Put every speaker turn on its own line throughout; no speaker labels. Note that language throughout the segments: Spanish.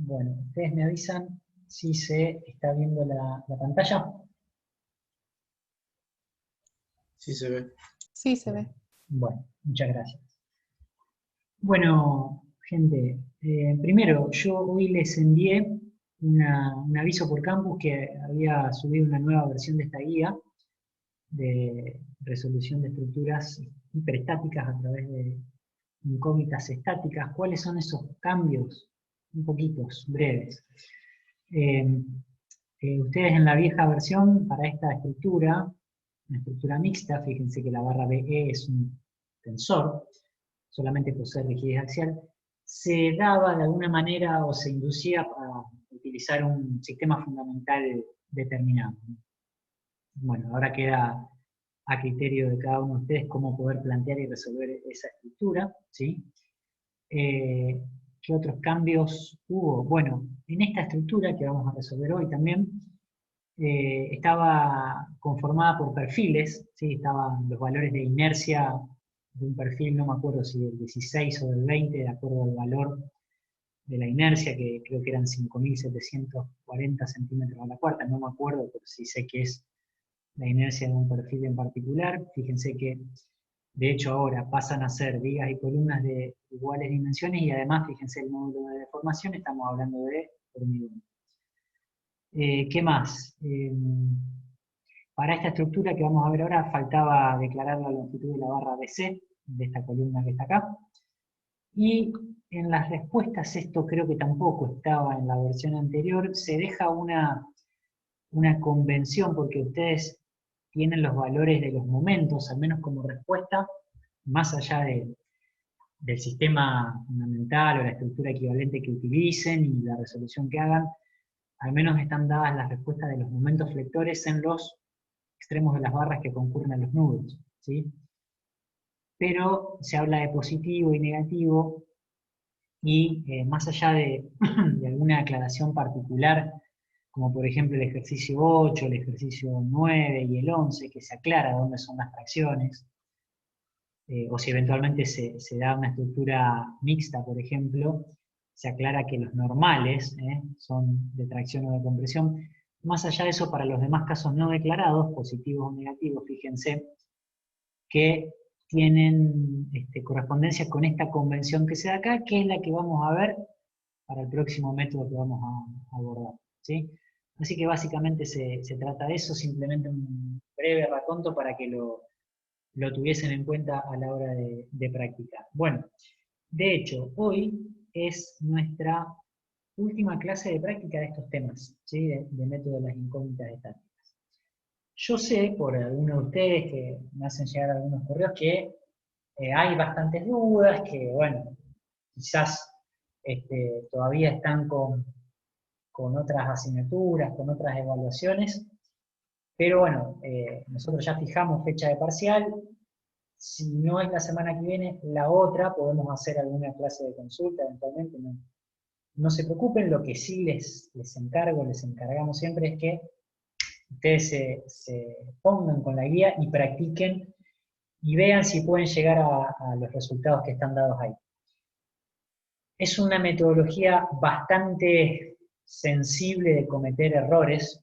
Bueno, ustedes me avisan si se está viendo la pantalla.
Sí se ve.
Sí, se ve.
Bueno, muchas gracias. Bueno, gente, primero, yo hoy les envié un aviso por campus que había subido una nueva versión de esta guía de resolución de estructuras hiperestáticas a través de incógnitas estáticas. ¿Cuáles son esos cambios? Un poquitos, breves. Ustedes en la vieja versión, para esta estructura, una estructura mixta, fíjense que la barra BE es un tensor, solamente posee rigidez axial, se daba de alguna manera o se inducía a utilizar un sistema fundamental determinado. Bueno, ahora queda a criterio de cada uno de ustedes cómo poder plantear y resolver esa estructura, ¿sí? ¿Qué otros cambios hubo? Bueno, en esta estructura que vamos a resolver hoy también, estaba conformada por perfiles, ¿sí? Estaban los valores de inercia de un perfil, no me acuerdo si del 16 o del 20, de acuerdo al valor de la inercia, que creo que eran 5.740 centímetros a la cuarta, no me acuerdo, pero sí sé que es la inercia de un perfil en particular. Fíjense que, de hecho, ahora pasan a ser vigas y columnas de iguales dimensiones y además, fíjense el módulo de deformación, estamos hablando de hormigón. ¿Qué más? Para esta estructura que vamos a ver ahora, faltaba declarar la longitud de la barra BC, de esta columna que está acá. Y en las respuestas, esto creo que tampoco estaba en la versión anterior, se deja una convención, porque ustedes tienen los valores de los momentos, al menos como respuesta, más allá del sistema fundamental o la estructura equivalente que utilicen y la resolución que hagan, al menos están dadas las respuestas de los momentos flectores en los extremos de las barras que concurren a los nudos, ¿sí? Pero se habla de positivo y negativo, y más allá de alguna aclaración particular, como por ejemplo el ejercicio 8, el ejercicio 9 y el 11, que se aclara dónde son las fracciones, o si eventualmente se da una estructura mixta, por ejemplo, se aclara que los normales son de tracción o de compresión. Más allá de eso, para los demás casos no declarados, positivos o negativos, fíjense que tienen correspondencia con esta convención que se da acá, que es la que vamos a ver para el próximo método que vamos a abordar, ¿sí? Así que básicamente se trata de eso, simplemente un breve raconto para que lo tuviesen en cuenta a la hora de practicar. Bueno, de hecho, hoy es nuestra última clase de práctica de estos temas, ¿sí? de método de las incógnitas estáticas. Yo sé, por algunos de ustedes que me hacen llegar algunos correos, que hay bastantes dudas, que bueno, quizás todavía están con otras asignaturas, con otras evaluaciones, pero bueno, nosotros ya fijamos fecha de parcial. Si no es la semana que viene, la otra, podemos hacer alguna clase de consulta eventualmente, no se preocupen. Lo que sí les encargo, les encargamos siempre es que ustedes se pongan con la guía y practiquen y vean si pueden llegar a los resultados que están dados ahí. Es una metodología bastante sensible de cometer errores,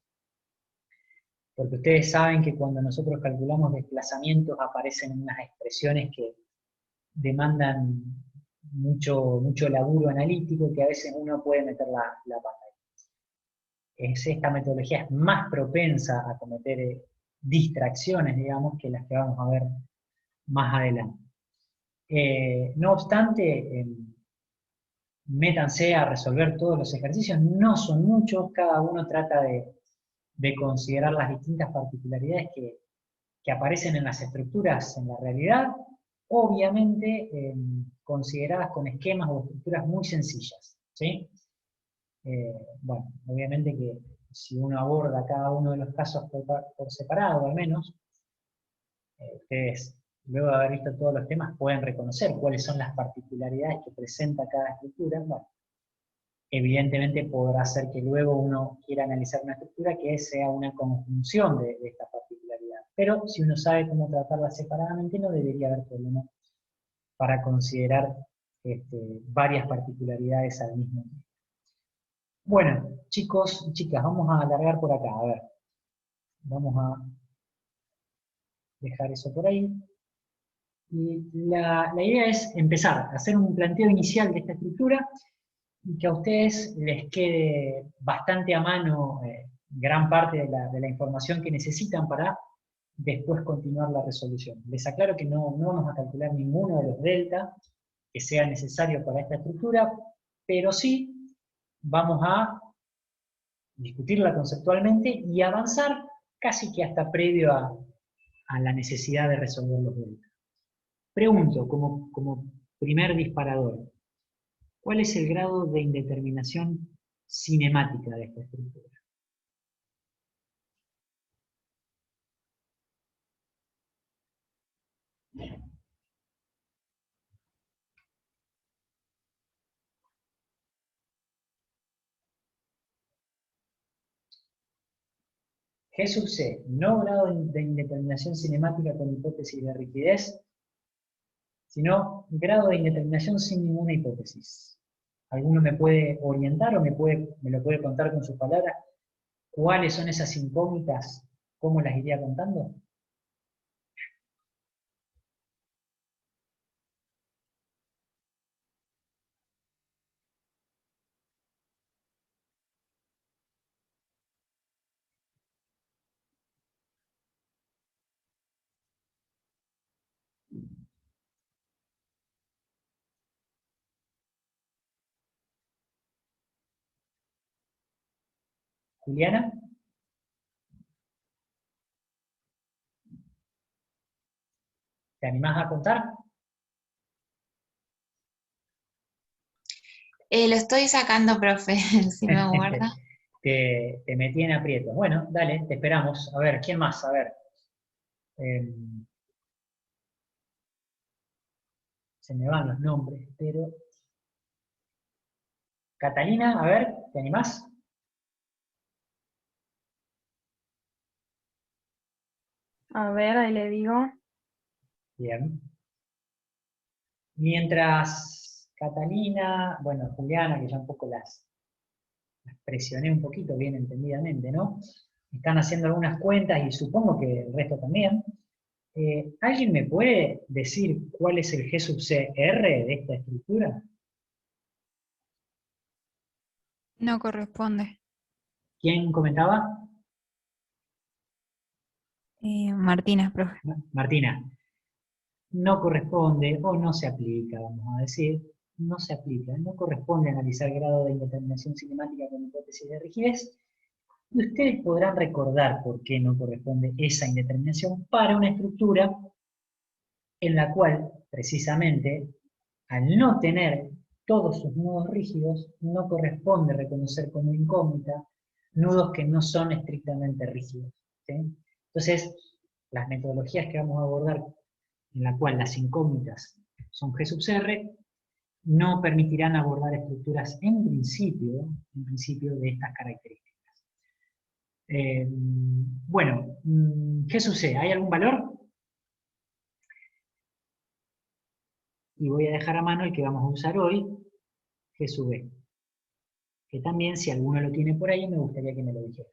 porque ustedes saben que cuando nosotros calculamos desplazamientos aparecen unas expresiones que demandan mucho laburo analítico, que a veces uno puede meter la pata. Esta metodología es más propensa a cometer distracciones, digamos, que las que vamos a ver más adelante. No obstante, métanse a resolver todos los ejercicios, no son muchos, cada uno trata de considerar las distintas particularidades que aparecen en las estructuras en la realidad, obviamente consideradas con esquemas o estructuras muy sencillas, ¿sí? Bueno, obviamente que si uno aborda cada uno de los casos por separado, al menos, ustedes, luego de haber visto todos los temas, pueden reconocer cuáles son las particularidades que presenta cada estructura. Bueno, evidentemente podrá ser que luego uno quiera analizar una estructura que sea una conjunción de estas particularidades. Pero si uno sabe cómo tratarlas separadamente, no debería haber problema para considerar varias particularidades al mismo tiempo. Bueno, chicos y chicas, vamos a alargar por acá. A ver, vamos a dejar eso por ahí. Y la idea es empezar a hacer un planteo inicial de esta estructura y que a ustedes les quede bastante a mano gran parte de la información que necesitan para después continuar la resolución. Les aclaro que no vamos a calcular ninguno de los delta que sea necesario para esta estructura, pero sí vamos a discutirla conceptualmente y avanzar casi que hasta previo a la necesidad de resolver los delta. Pregunto, como primer disparador, ¿cuál es el grado de indeterminación cinemática de esta estructura? G sub C, no grado de indeterminación cinemática con hipótesis de rigidez, sino grado de indeterminación sin ninguna hipótesis. ¿Alguno me puede orientar o me lo puede contar con sus palabras? ¿Cuáles son esas incógnitas? ¿Cómo las iría contando? Juliana, ¿te animás a contar?
Lo estoy sacando, profe, si me guarda.
Te metí en aprieto. Bueno, dale, te esperamos. A ver, ¿quién más? A ver. Se me van los nombres, pero... Catalina, a ver, ¿te animás?
A ver, ahí le digo.
Bien. Mientras Catalina, bueno, Juliana, que ya un poco las presioné un poquito, bien entendidamente, ¿no? Están haciendo algunas cuentas y supongo que el resto también. ¿Alguien me puede decir cuál es el G sub C R de esta estructura?
No corresponde.
¿Quién comentaba?
Martínez, profe.
Martina. No corresponde o no se aplica, vamos a decir. No se aplica, no corresponde analizar grado de indeterminación cinemática con hipótesis de rigidez. Y ustedes podrán recordar por qué no corresponde esa indeterminación para una estructura en la cual, precisamente, al no tener todos sus nudos rígidos, no corresponde reconocer como incógnita nudos que no son estrictamente rígidos. ¿Sí? Entonces, las metodologías que vamos a abordar, en la cual las incógnitas son G sub R, no permitirán abordar estructuras en principio de estas características. Bueno, ¿qué sucede? ¿Hay algún valor? Y voy a dejar a mano el que vamos a usar hoy, G sub E. Que también, si alguno lo tiene por ahí, me gustaría que me lo dijera.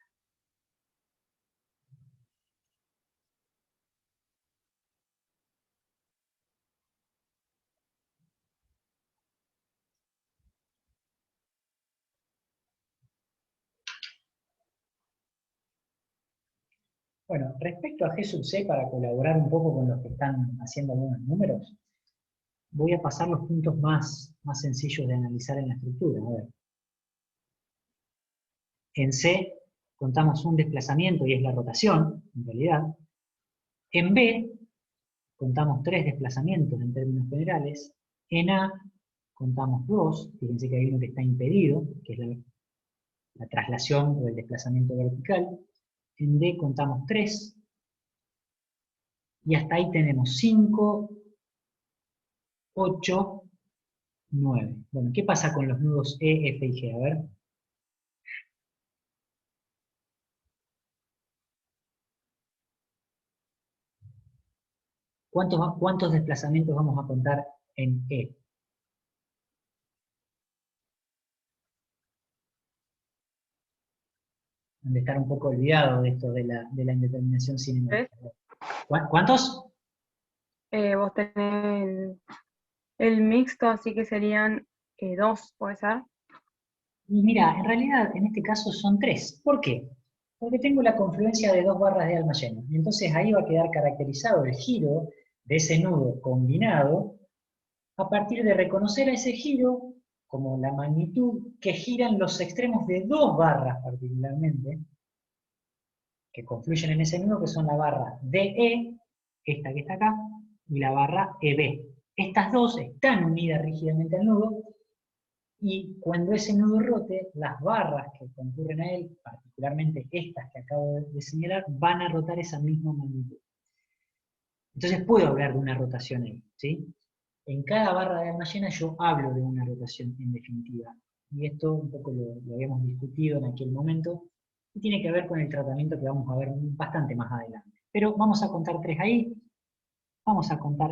Bueno, respecto a G sub C, para colaborar un poco con los que están haciendo algunos números, voy a pasar los puntos más sencillos de analizar en la estructura. A ver. En C contamos un desplazamiento y es la rotación, en realidad. En B contamos 3 desplazamientos en términos generales. En A contamos 2, fíjense que hay uno que está impedido, que es la traslación o el desplazamiento vertical. En D contamos 3. Y hasta ahí tenemos 5, 8, 9. Bueno, ¿qué pasa con los nudos E, F y G? A ver. ¿Cuántos desplazamientos vamos a contar en E? han de estar un poco olvidados de esto de la indeterminación cinemática. ¿Cuántos?
Vos tenés el mixto, así que serían 2, ¿puede ser?
Y mira, en realidad en este caso son 3. ¿Por qué? Porque tengo la confluencia de 2 barras de alma llena. Y entonces ahí va a quedar caracterizado el giro de ese nudo combinado a partir de reconocer a ese giro como la magnitud que giran los extremos de 2 barras particularmente, que confluyen en ese nudo, que son la barra DE, esta que está acá, y la barra EB. Estas dos están unidas rígidamente al nudo, y cuando ese nudo rote, las barras que concurren a él, particularmente estas que acabo de señalar, van a rotar esa misma magnitud. Entonces puedo hablar de una rotación ahí, ¿sí? En cada barra de alma llena yo hablo de una rotación en definitiva. Y esto un poco lo habíamos discutido en aquel momento, y tiene que ver con el tratamiento que vamos a ver bastante más adelante. Pero vamos a contar 3 ahí, vamos a contar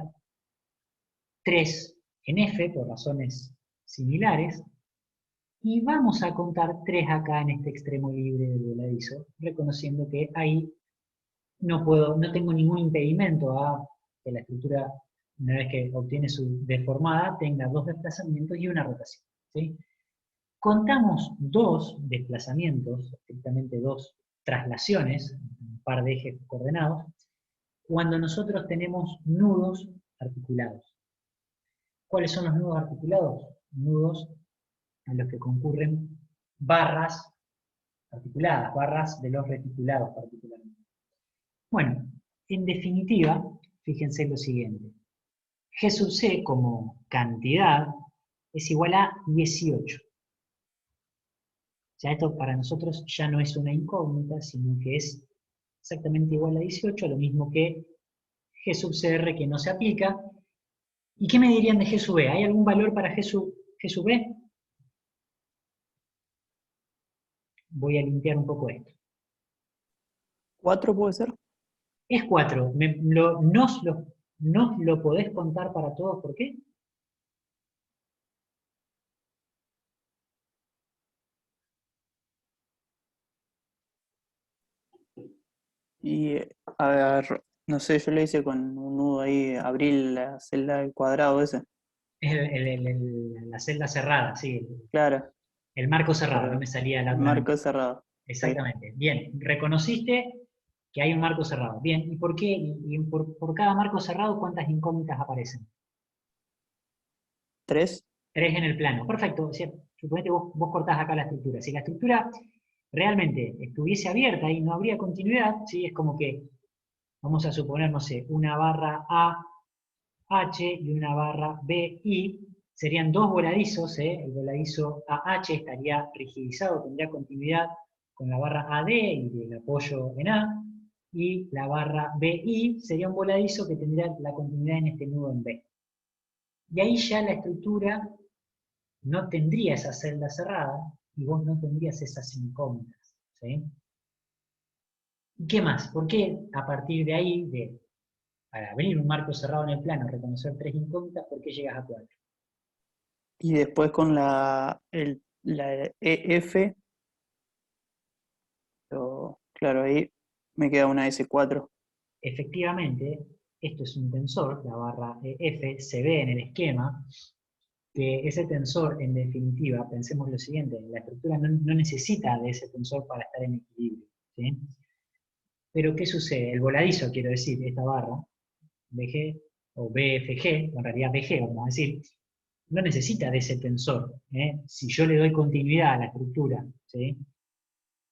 3 en F, por razones similares, y vamos a contar 3 acá en este extremo libre del voladizo, reconociendo que ahí no tengo ningún impedimento a que la estructura, una vez que obtiene su deformada, tenga 2 desplazamientos y una rotación, ¿sí? Contamos 2 desplazamientos, estrictamente 2 traslaciones, un par de ejes coordenados, cuando nosotros tenemos nudos articulados. ¿Cuáles son los nudos articulados? Nudos en los que concurren barras articuladas, barras de los reticulados particularmente. Bueno, en definitiva, fíjense lo siguiente. G sub C como cantidad es igual a 18. Ya esto para nosotros ya no es una incógnita, sino que es exactamente igual a 18, lo mismo que G sub CR que no se aplica. ¿Y qué me dirían de G sub B? ¿Hay algún valor para G sub B? Voy a limpiar un poco esto.
4 puede ser.
Es 4. ¿Nos lo podés contar para todos? ¿Por qué?
Y a ver, no sé, yo le hice con un nudo ahí, abrí la celda del cuadrado ese.
Es la celda cerrada, sí.
Claro,
El marco cerrado, no
pero
me salía la
el
otra.
marco cerrado. Sí.
Exactamente. Bien, reconociste que hay un marco cerrado. Bien, ¿y por qué? Y por cada marco cerrado, ¿cuántas incógnitas aparecen?
3.
3 en el plano. Perfecto. O sea, suponete vos cortás acá la estructura. Si la estructura realmente estuviese abierta y no habría continuidad, ¿sí? Es como que, vamos a suponer, no sé, una barra AH y una barra BI, serían 2 voladizos, el voladizo AH estaría rigidizado, tendría continuidad con la barra AD y el apoyo en A, y la barra BI sería un voladizo que tendría la continuidad en este nudo en B. Y ahí ya la estructura no tendría esa celda cerrada y vos no tendrías esas incógnitas, ¿sí? ¿Y qué más? ¿Por qué a partir de ahí, para abrir un marco cerrado en el plano, reconocer 3 incógnitas, por qué llegas a 4?
Y después con la EF, claro, ahí me queda una S4.
Efectivamente, esto es un tensor, la barra F, se ve en el esquema, que ese tensor, en definitiva, pensemos lo siguiente, la estructura no necesita de ese tensor para estar en equilibrio, ¿sí? Pero ¿qué sucede? El voladizo, quiero decir, esta barra, BG, o BFG, en realidad BG, vamos a decir, no necesita de ese tensor, ¿eh? Si yo le doy continuidad a la estructura, ¿sí?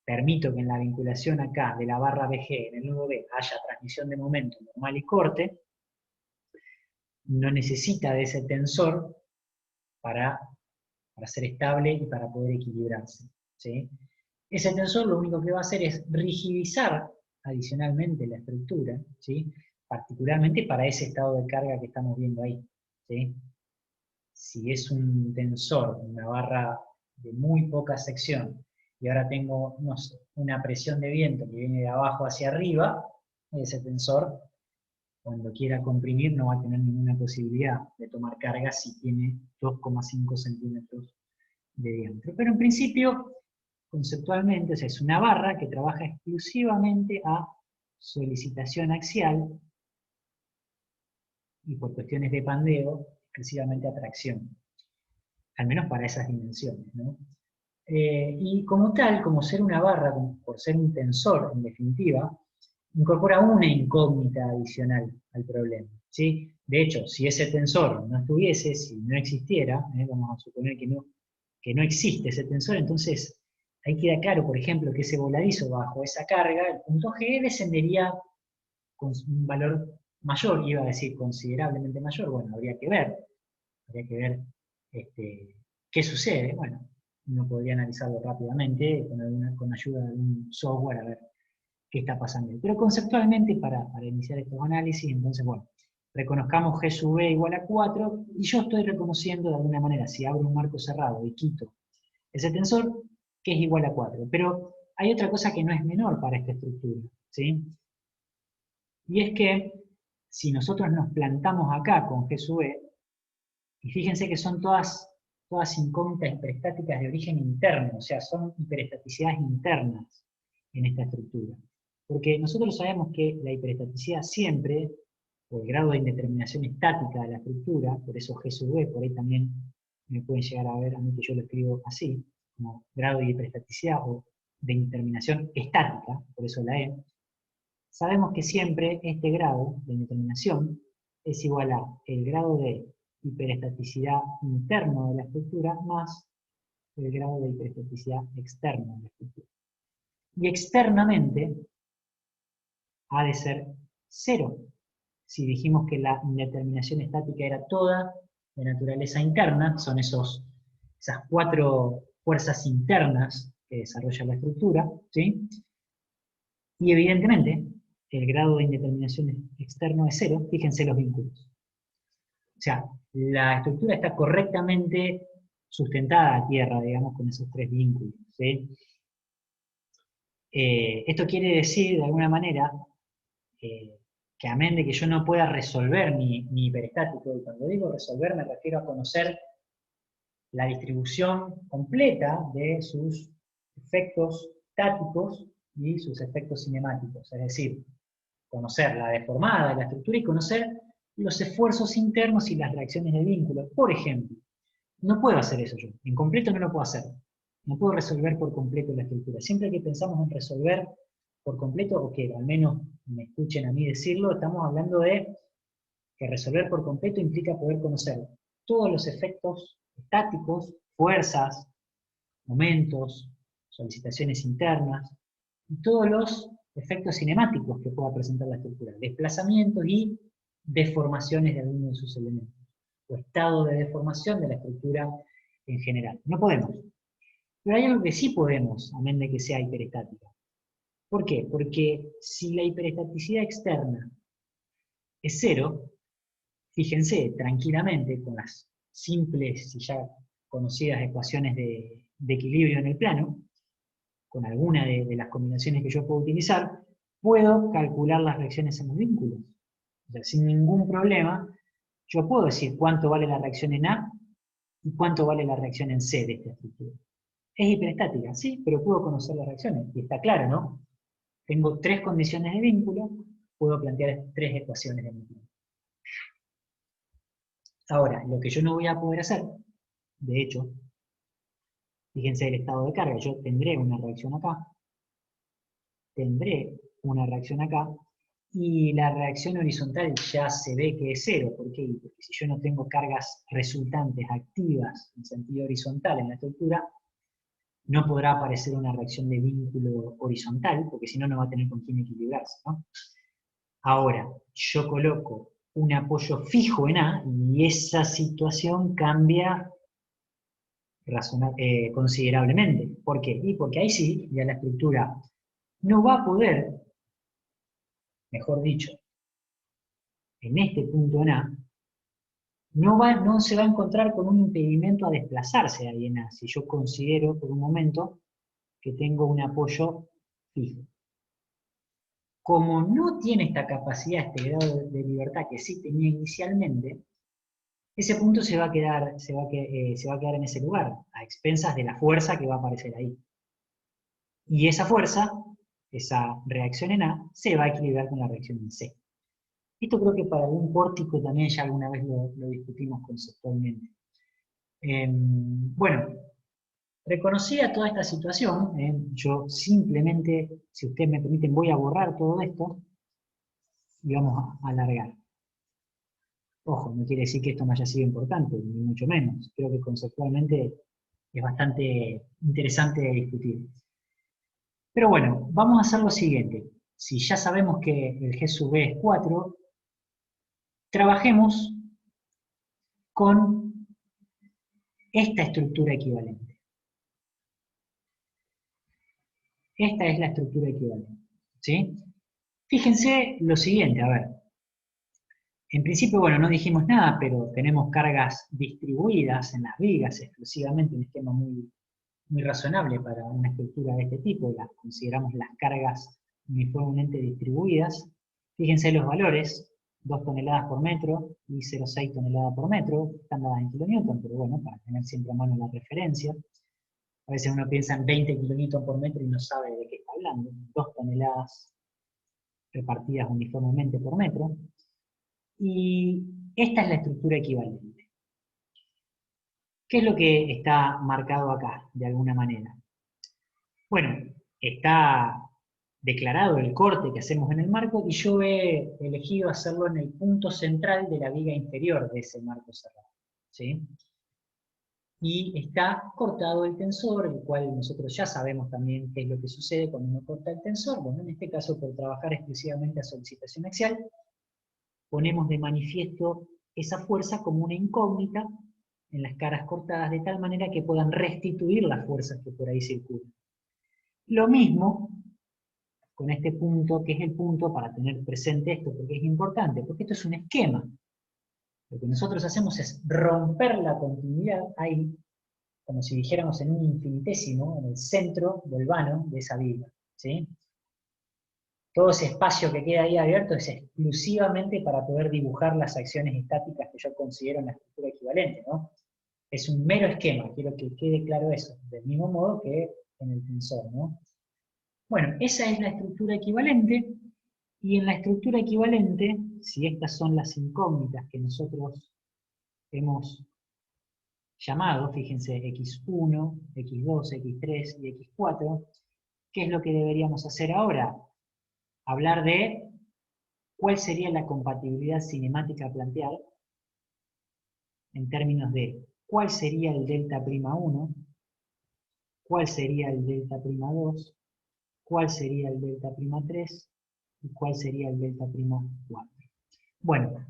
Permito que en la vinculación acá de la barra BG en el nudo B haya transmisión de momento normal y corte, no necesita de ese tensor para ser estable y para poder equilibrarse, ¿sí? Ese tensor lo único que va a hacer es rigidizar adicionalmente la estructura, ¿sí? Particularmente para ese estado de carga que estamos viendo ahí, ¿sí? Si es un tensor, una barra de muy poca sección, y ahora tengo, no sé, una presión de viento que viene de abajo hacia arriba, ese tensor, cuando quiera comprimir, no va a tener ninguna posibilidad de tomar carga si tiene 2,5 centímetros de diámetro. Pero en principio, conceptualmente, o sea, es una barra que trabaja exclusivamente a solicitación axial y por cuestiones de pandeo, exclusivamente a tracción, al menos para esas dimensiones, ¿no? Y como tal, como ser una barra, por ser un tensor en definitiva, incorpora una incógnita adicional al problema, ¿sí? De hecho, si ese tensor no estuviese, si no existiera, vamos a suponer que no existe ese tensor, entonces ahí queda claro, por ejemplo, que ese voladizo bajo esa carga, el punto G, descendería con un valor mayor, iba a decir considerablemente mayor, bueno, habría que ver qué sucede, bueno, uno podría analizarlo rápidamente con ayuda de algún software a ver qué está pasando. Pero conceptualmente, para iniciar estos análisis, entonces, bueno, reconozcamos G sub B igual a 4, y yo estoy reconociendo de alguna manera, si abro un marco cerrado y quito ese tensor, que es igual a 4. Pero hay otra cosa que no es menor para esta estructura, ¿sí? Y es que, si nosotros nos plantamos acá con G sub B, y fíjense que son todas incógnitas hiperestáticas de origen interno, o sea, son hiperestaticidades internas en esta estructura. Porque nosotros sabemos que la hiperestaticidad siempre, por el grado de indeterminación estática de la estructura, por eso G sub B, por ahí también me pueden llegar a ver a mí que yo lo escribo así, como grado de hiperestaticidad o de indeterminación estática, por eso la E, sabemos que siempre este grado de indeterminación es igual a el grado de hiperestaticidad interno de la estructura más el grado de hiperestaticidad externo de la estructura. Y externamente ha de ser 0. Si dijimos que la indeterminación estática era toda de naturaleza interna, son esas 4 fuerzas internas que desarrolla la estructura, ¿sí? Y evidentemente, el grado de indeterminación externo es 0, fíjense los vínculos. O sea, la estructura está correctamente sustentada a tierra, digamos, con esos 3 vínculos, ¿sí? Esto quiere decir, de alguna manera, que amén de que yo no pueda resolver mi hiperestático, y cuando digo resolver me refiero a conocer la distribución completa de sus efectos estáticos y sus efectos cinemáticos, es decir, conocer la deformada de la estructura y conocer los esfuerzos internos y las reacciones de vínculo. Por ejemplo, no puedo hacer eso yo, en completo no lo puedo hacer. No puedo resolver por completo la estructura. Siempre que pensamos en resolver por completo, o que al menos me escuchen a mí decirlo, estamos hablando de que resolver por completo implica poder conocer todos los efectos estáticos, fuerzas, momentos, solicitaciones internas, y todos los efectos cinemáticos que pueda presentar la estructura, desplazamientos y deformaciones de alguno de sus elementos, o estado de deformación de la estructura en general. No podemos. Pero hay algo que sí podemos, a menos de que sea hiperestática. ¿Por qué? Porque si la hiperestaticidad externa es 0, fíjense tranquilamente con las simples y ya conocidas ecuaciones de equilibrio en el plano, con alguna de las combinaciones que yo puedo utilizar, puedo calcular las reacciones en los vínculos. O sea, sin ningún problema, yo puedo decir cuánto vale la reacción en A y cuánto vale la reacción en C de esta estructura. Es hiperestática, sí, pero puedo conocer las reacciones, y está claro, ¿no? Tengo 3 condiciones de vínculo, puedo plantear 3 ecuaciones de vínculo. Ahora, lo que yo no voy a poder hacer, de hecho, fíjense el estado de carga, yo tendré una reacción acá, y la reacción horizontal ya se ve que es 0. ¿Por qué? Porque si yo no tengo cargas resultantes activas en sentido horizontal en la estructura, no podrá aparecer una reacción de vínculo horizontal, porque si no, no va a tener con quién equilibrarse, ¿no? Ahora, yo coloco un apoyo fijo en A, y esa situación cambia considerablemente. ¿Por qué? Y porque ahí sí, ya la estructura no va a poder, mejor dicho, en este punto en A, no se va a encontrar con un impedimento a desplazarse ahí en A, si yo considero por un momento que tengo un apoyo fijo. Como no tiene esta capacidad, este grado de libertad que sí tenía inicialmente, ese punto se va a quedar en ese lugar, a expensas de la fuerza que va a aparecer ahí. Y esa fuerza, esa reacción en A, se va a equilibrar con la reacción en C. Esto creo que para algún pórtico también ya alguna vez lo discutimos conceptualmente. Bueno, reconocida toda esta situación, yo simplemente, si ustedes me permiten, voy a borrar todo esto y vamos a alargar. Ojo, no quiere decir que esto no haya sido importante, ni mucho menos. Creo que conceptualmente es bastante interesante de discutir. Pero bueno, vamos a hacer lo siguiente. Si ya sabemos que el G sub B es 4, trabajemos con esta estructura equivalente. Esta es la estructura equivalente, ¿sí? Fíjense lo siguiente, a ver. En principio, bueno, no dijimos nada, pero tenemos cargas distribuidas en las vigas, exclusivamente un esquema muy razonable para una estructura de este tipo, las consideramos las cargas uniformemente distribuidas. Fíjense los valores, 2 toneladas por metro y 0,6 toneladas por metro, están dadas en kilonewton, pero bueno, para tener siempre a mano la referencia. A veces uno piensa en 20 kilonewton por metro y no sabe de qué está hablando. 2 toneladas repartidas uniformemente por metro. Y esta es la estructura equivalente. ¿Qué es lo que está marcado acá, de alguna manera? Bueno, está declarado el corte que hacemos en el marco y yo he elegido hacerlo en el punto central de la viga inferior de ese marco cerrado, ¿sí? Y está cortado el tensor, el cual nosotros ya sabemos también qué es lo que sucede cuando uno corta el tensor. Bueno, en este caso, por trabajar exclusivamente a solicitación axial, ponemos de manifiesto esa fuerza como una incógnita en las caras cortadas, de tal manera que puedan restituir las fuerzas que por ahí circulan. Lo mismo con este punto, que es el punto para tener presente esto, porque es importante, porque esto es un esquema. Lo que nosotros hacemos es romper la continuidad ahí, como si dijéramos en un infinitésimo, en el centro del vano de esa viga, ¿sí? Todo ese espacio que queda ahí abierto es exclusivamente para poder dibujar las acciones estáticas que yo considero en la estructura equivalente, ¿no? Es un mero esquema, quiero que quede claro eso, del mismo modo que en el tensor, ¿no? Bueno, esa es la estructura equivalente, y en la estructura equivalente, si estas son las incógnitas que nosotros hemos llamado, fíjense, x1, x2, x3 y x4, ¿qué es lo que deberíamos hacer ahora? Hablar de cuál sería la compatibilidad cinemática a plantear en términos de cuál sería el delta prima 1, cuál sería el delta prima 2, cuál sería el delta prima 3 y cuál sería el delta prima 4. Bueno,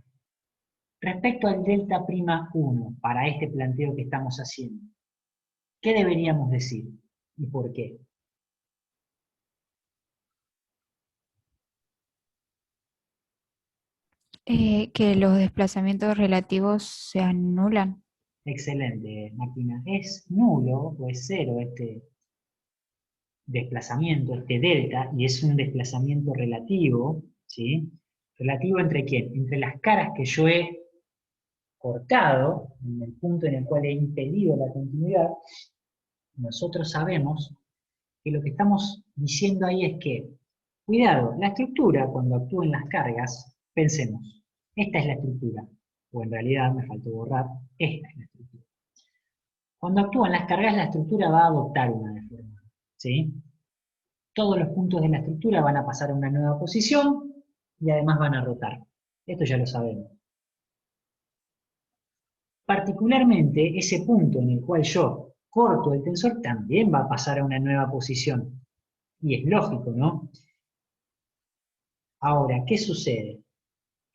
respecto al delta prima 1, para este planteo que estamos haciendo, ¿qué deberíamos decir y por qué?
Que los desplazamientos relativos se anulan.
Excelente, Martina. Es nulo o es cero este desplazamiento, este delta, y es un desplazamiento relativo, ¿sí? ¿Relativo entre quién? Entre las caras que yo he cortado, en el punto en el cual he impedido la continuidad. Nosotros sabemos que lo que estamos diciendo ahí es que, cuidado, la estructura, cuando actúen las cargas, pensemos, esta es la estructura, o en realidad me faltó borrar, esta es la estructura. Cuando actúan las cargas, la estructura va a adoptar una deformación, ¿sí? Todos los puntos de la estructura van a pasar a una nueva posición y además van a rotar. Esto ya lo sabemos. Particularmente, ese punto en el cual yo corto el tensor también va a pasar a una nueva posición. Y es lógico, ¿no? Ahora, ¿qué sucede?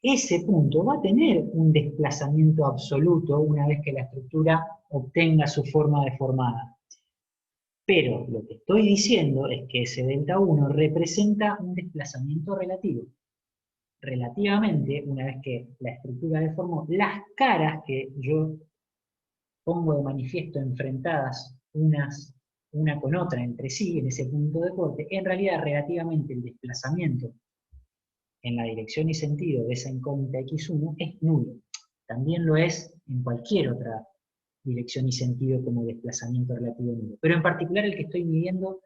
Ese punto va a tener un desplazamiento absoluto una vez que la estructura obtenga su forma deformada. Pero lo que estoy diciendo es que ese delta 1 representa un desplazamiento relativo. Relativamente, una vez que la estructura deformó, las caras que yo pongo de manifiesto enfrentadas una con otra entre sí, en ese punto de corte, en realidad relativamente el desplazamiento en la dirección y sentido de esa incógnita x1 es nulo. También lo es en cualquier otra dirección y sentido como desplazamiento relativo nulo. Pero en particular el que estoy midiendo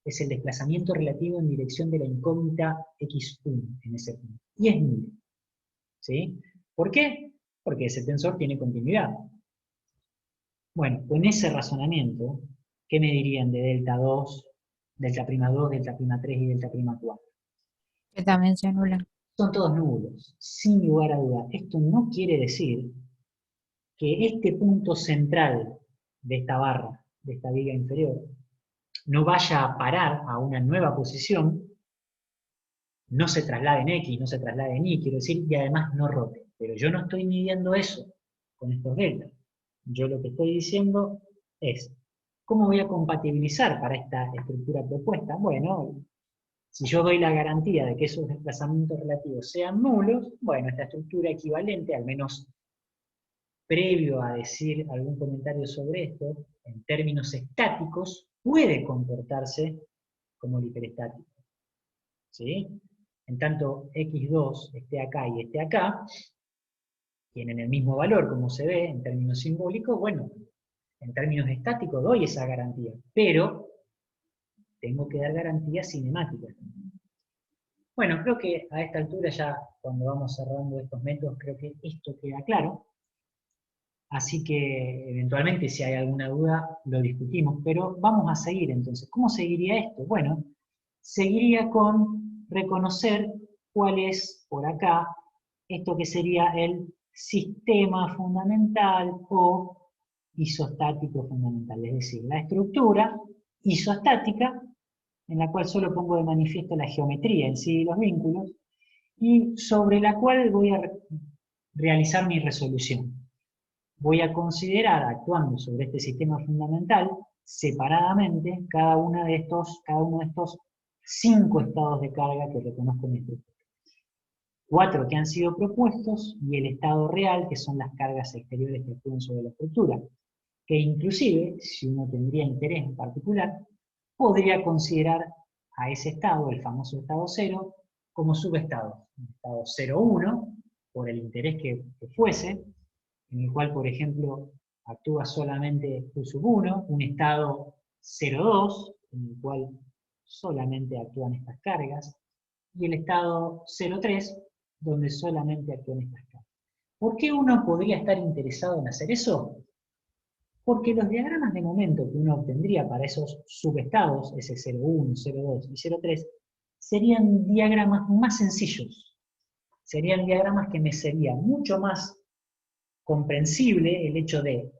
es el desplazamiento relativo en dirección de la incógnita x1 en ese punto. Y es nulo. ¿Sí? ¿Por qué? Porque ese tensor tiene continuidad. Bueno, con ese razonamiento, ¿qué me dirían de delta 2, delta prima 2, delta prima 3 y delta prima 4?
Que también se anulan.
Son todos nulos, sin lugar a duda. Esto no quiere decir que este punto central de esta barra, de esta viga inferior, no vaya a parar a una nueva posición, no se traslade en X, no se traslade en Y, quiero decir, y además no rote. Pero yo no estoy midiendo eso con estos deltas. Yo lo que estoy diciendo es, ¿cómo voy a compatibilizar para esta estructura propuesta? Bueno, si yo doy la garantía de que esos desplazamientos relativos sean nulos, bueno, esta estructura equivalente, al menos previo a decir algún comentario sobre esto, en términos estáticos, puede comportarse como el hiperestático. ¿Sí? En tanto x2 esté acá y esté acá, tienen el mismo valor como se ve en términos simbólicos, bueno, en términos estáticos doy esa garantía, pero tengo que dar garantías cinemáticas. Bueno, creo que a esta altura ya, cuando vamos cerrando estos métodos, creo que esto queda claro. Así que, eventualmente, si hay alguna duda, lo discutimos. Pero vamos a seguir, entonces. ¿Cómo seguiría esto? Bueno, seguiría con reconocer cuál es, por acá, esto que sería el sistema fundamental o isostático fundamental. Es decir, la estructura isostática, en la cual solo pongo de manifiesto la geometría en sí de los vínculos, y sobre la cual voy a realizar mi resolución. Voy a considerar, actuando sobre este sistema fundamental, separadamente cada uno de estos 5 estados de carga que reconozco en mi estructura. 4 que han sido propuestos y el estado real, que son las cargas exteriores que actúan sobre la estructura, que inclusive, si uno tendría interés en particular, podría considerar a ese estado, el famoso estado 0, como subestado. Un estado 0,1, por el interés que fuese, en el cual, por ejemplo, actúa solamente Q1, un estado 0,2, en el cual solamente actúan estas cargas, y el estado 0,3, donde solamente actúan estas cargas. ¿Por qué uno podría estar interesado en hacer eso? Porque los diagramas de momento que uno obtendría para esos subestados, ese 0,1, 0,2 y 0,3, serían diagramas más sencillos. Serían diagramas que me sería mucho más comprensible el hecho de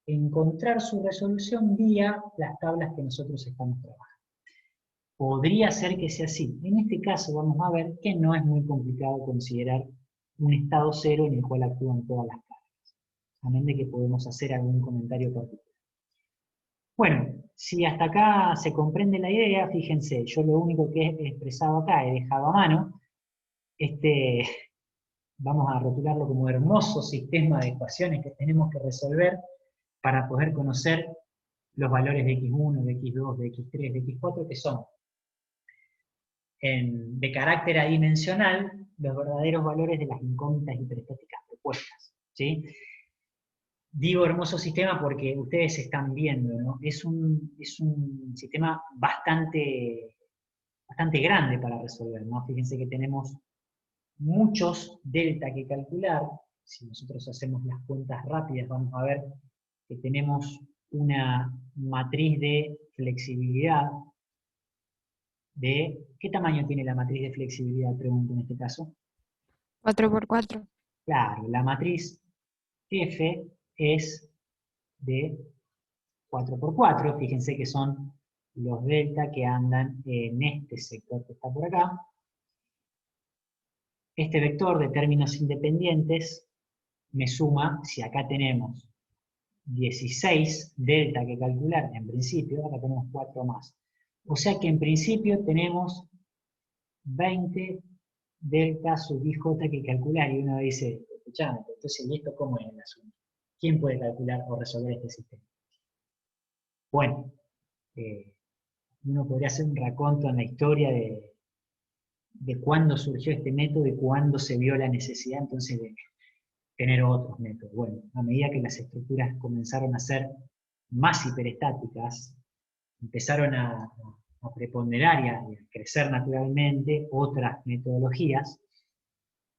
encontrar su resolución vía las tablas que nosotros estamos trabajando. Podría ser que sea así. En este caso vamos a ver que no es muy complicado considerar un estado 0 en el cual actúan todas las cargas. A menos de que podemos hacer algún comentario particular. Bueno, si hasta acá se comprende la idea, fíjense, yo lo único que he expresado acá he dejado a mano vamos a rotularlo como hermoso sistema de ecuaciones que tenemos que resolver para poder conocer los valores de x1, de x2, de x3, de x4, que son de carácter adimensional los verdaderos valores de las incógnitas hiperestáticas propuestas. ¿Sí? Digo hermoso sistema porque ustedes están viendo, ¿no? Es un sistema bastante grande para resolver, ¿no? Fíjense que tenemos muchos delta que calcular. Si nosotros hacemos las cuentas rápidas, vamos a ver que tenemos una matriz de flexibilidad de... ¿Qué tamaño tiene la matriz de flexibilidad? Pregunto en este caso.
4×4.
Claro, la matriz F es de 4×4. Fíjense que son los delta que andan en este sector que está por acá. Este vector de términos independientes me suma, si acá tenemos 16 delta que calcular, en principio, acá tenemos 4 más. O sea que en principio tenemos 20 delta sub ij que calcular, y uno dice, escuchame, entonces, ¿y esto cómo es el asunto? ¿Quién puede calcular o resolver este sistema? Bueno, uno podría hacer un raconto en la historia de cuándo surgió este método y cuándo se vio la necesidad entonces de tener otros métodos. Bueno, a medida que las estructuras comenzaron a ser más hiperestáticas, empezaron a o preponderar y crecer naturalmente otras metodologías,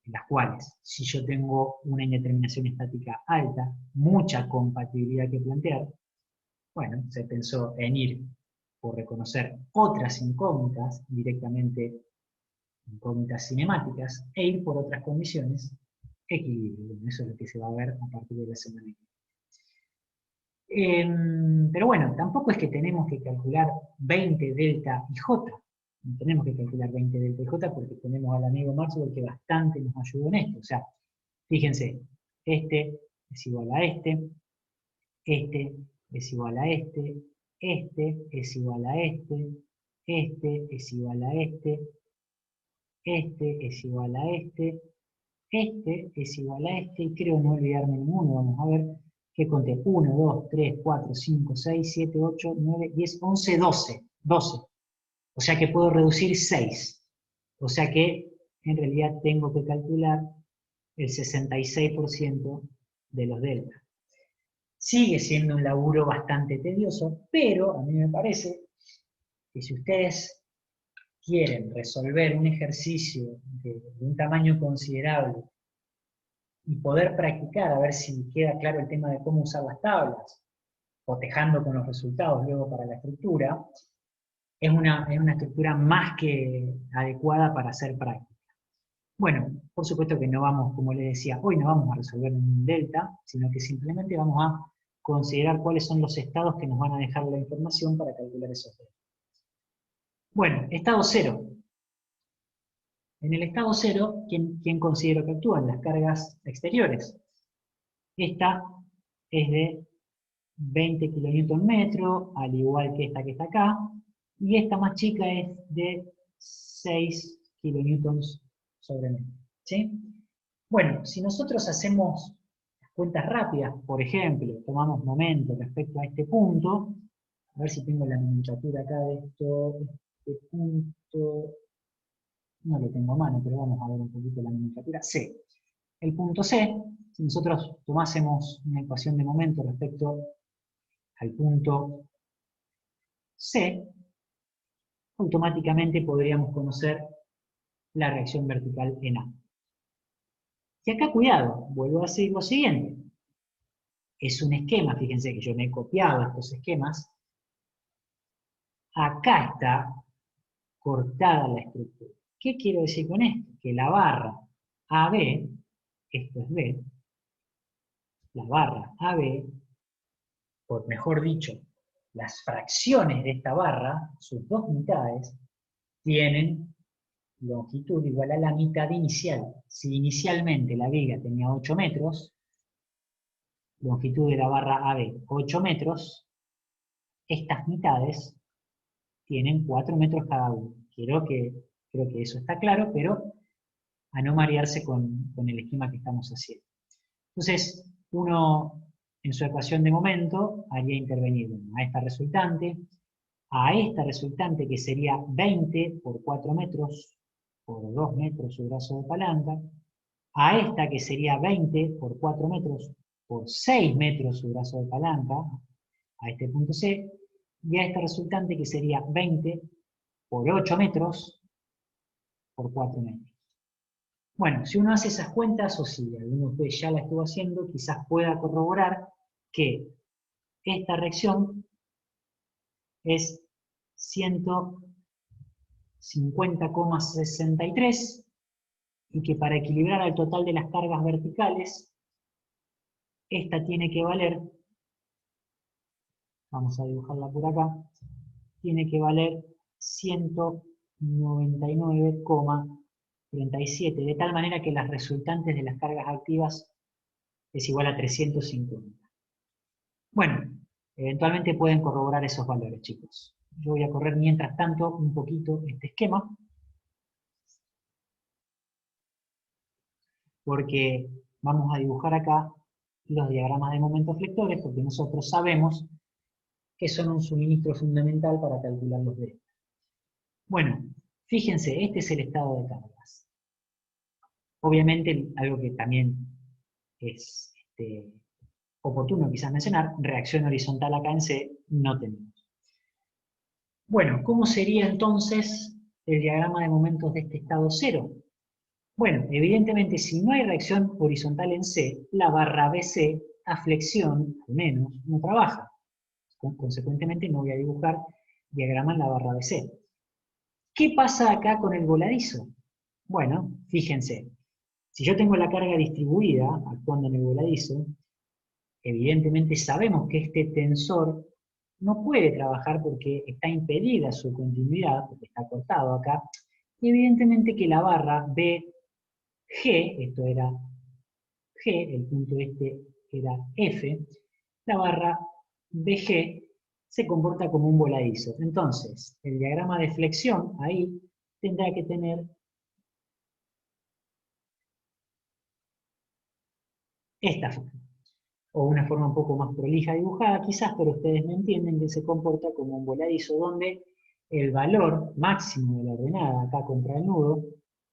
en las cuales, si yo tengo una indeterminación estática alta, mucha compatibilidad que plantear, bueno, se pensó en ir por reconocer otras incógnitas, directamente incógnitas cinemáticas, e ir por otras condiciones, equilibrio. Bueno, eso es lo que se va a ver a partir de la semana que viene. Pero bueno, tampoco es que tenemos que calcular 20 delta y j. No tenemos que calcular 20 delta y j porque tenemos al amigo Maxwell que bastante nos ayudó en esto. O sea, fíjense, este es igual a este es igual a este es igual a este es igual a este es igual a este es igual a este, y creo no olvidarme ninguno. Vamos a ver que conté 1, 2, 3, 4, 5, 6, 7, 8, 9, 10, 11, 12. 12. O sea que puedo reducir 6. O sea que en realidad tengo que calcular el 66% de los deltas. Sigue siendo un laburo bastante tedioso, pero a mí me parece que si ustedes quieren resolver un ejercicio de un tamaño considerable y poder practicar, a ver si queda claro el tema de cómo usar las tablas, cotejando con los resultados luego para la estructura, es una estructura más que adecuada para hacer práctica. Bueno, por supuesto que no vamos, como les decía, hoy no vamos a resolver un delta, sino que simplemente vamos a considerar cuáles son los estados que nos van a dejar la información para calcular esos deltas. Bueno, estado 0. En el estado 0, ¿quién considero que actúan? Las cargas exteriores. Esta es de 20 kN, al igual que esta que está acá, y esta más chica es de 6 kN sobre metro. ¿Sí? Bueno, si nosotros hacemos cuentas rápidas, por ejemplo, tomamos momento respecto a este punto, a ver si tengo la nomenclatura acá de esto, este punto, no lo tengo a mano, pero vamos a ver un poquito la nomenclatura. C. El punto C, si nosotros tomásemos una ecuación de momento respecto al punto C, automáticamente podríamos conocer la reacción vertical en A. Y acá, cuidado, vuelvo a decir lo siguiente. Es un esquema, fíjense que yo me he copiado estos esquemas. Acá está cortada la estructura. ¿Qué quiero decir con esto? Que la barra AB, esto es B, la barra AB, por mejor dicho, las fracciones de esta barra, sus dos mitades, tienen longitud igual a la mitad inicial. Si inicialmente la viga tenía 8 metros, longitud de la barra AB 8 metros, estas mitades tienen 4 metros cada uno. Creo que eso está claro, pero a no marearse con el esquema que estamos haciendo. Entonces, uno en su ecuación de momento haría intervenir a esta resultante que sería 20 por 4 metros por 2 metros su brazo de palanca, a esta que sería 20 por 4 metros por 6 metros su brazo de palanca, a este punto C, y a esta resultante que sería 20 por 8 metros por 4 metros. Bueno, si uno hace esas cuentas, o si alguno de ustedes ya la estuvo haciendo, quizás pueda corroborar que esta reacción es 150,63 y que para equilibrar al total de las cargas verticales, esta tiene que valer, vamos a dibujarla por acá, tiene que valer 199,37, de tal manera que las resultantes de las cargas activas es igual a 350. Bueno, eventualmente pueden corroborar esos valores, chicos. Yo voy a correr mientras tanto un poquito este esquema, porque vamos a dibujar acá los diagramas de momentos flectores, porque nosotros sabemos que son un suministro fundamental para calcular los deltas. Bueno, fíjense, este es el estado de cargas. Obviamente, algo que también es oportuno quizás mencionar, reacción horizontal acá en C no tenemos. Bueno, ¿cómo sería entonces el diagrama de momentos de este estado cero? Bueno, evidentemente si no hay reacción horizontal en C, la barra BC a flexión, al menos, no trabaja. Consecuentemente no voy a dibujar diagrama en la barra BC. ¿Qué pasa acá con el voladizo? Bueno, fíjense, si yo tengo la carga distribuida actuando en el voladizo, evidentemente sabemos que este tensor no puede trabajar porque está impedida su continuidad, porque está cortado acá, y evidentemente que la barra BG, esto era G, el punto este era F, la barra BG se comporta como un voladizo. Entonces, el diagrama de flexión ahí tendrá que tener esta forma, o una forma un poco más prolija dibujada quizás, pero ustedes me entienden que se comporta como un voladizo donde el valor máximo de la ordenada acá contra el nudo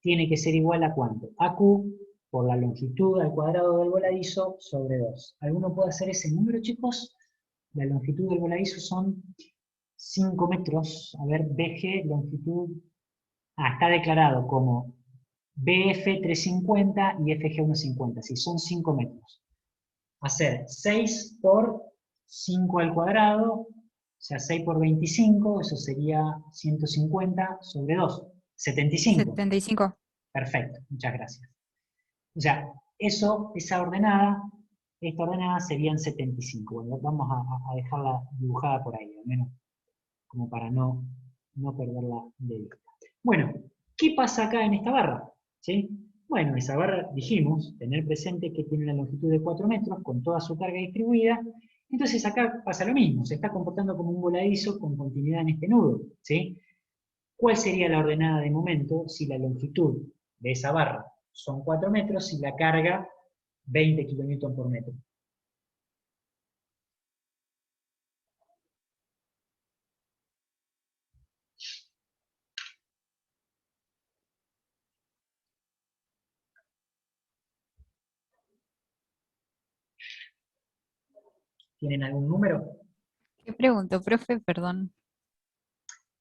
tiene que ser igual a ¿cuánto? A Q por la longitud al cuadrado del voladizo sobre 2. ¿Alguno puede hacer ese número, chicos? La longitud del voladizo son 5 metros. A ver, BG, longitud... está declarado como BF 350 y FG 150. Sí, son 5 metros. Hacer 6 por 5 al cuadrado, o sea, 6 por 25, eso sería 150 sobre 2. 75.
75.
Perfecto, muchas gracias. O sea, esta ordenada serían 75. Bueno, vamos a dejarla dibujada por ahí, al menos como para no perderla de vista. Bueno, ¿qué pasa acá en esta barra? ¿Sí? Bueno, esa barra, dijimos, tener presente que tiene una longitud de 4 metros con toda su carga distribuida. Entonces acá pasa lo mismo, se está comportando como un voladizo con continuidad en este nudo. ¿Sí? ¿Cuál sería la ordenada de momento si la longitud de esa barra son 4 metros y la carga 20 kN por metro? ¿Tienen algún número?
¿Qué pregunto, profe? Perdón.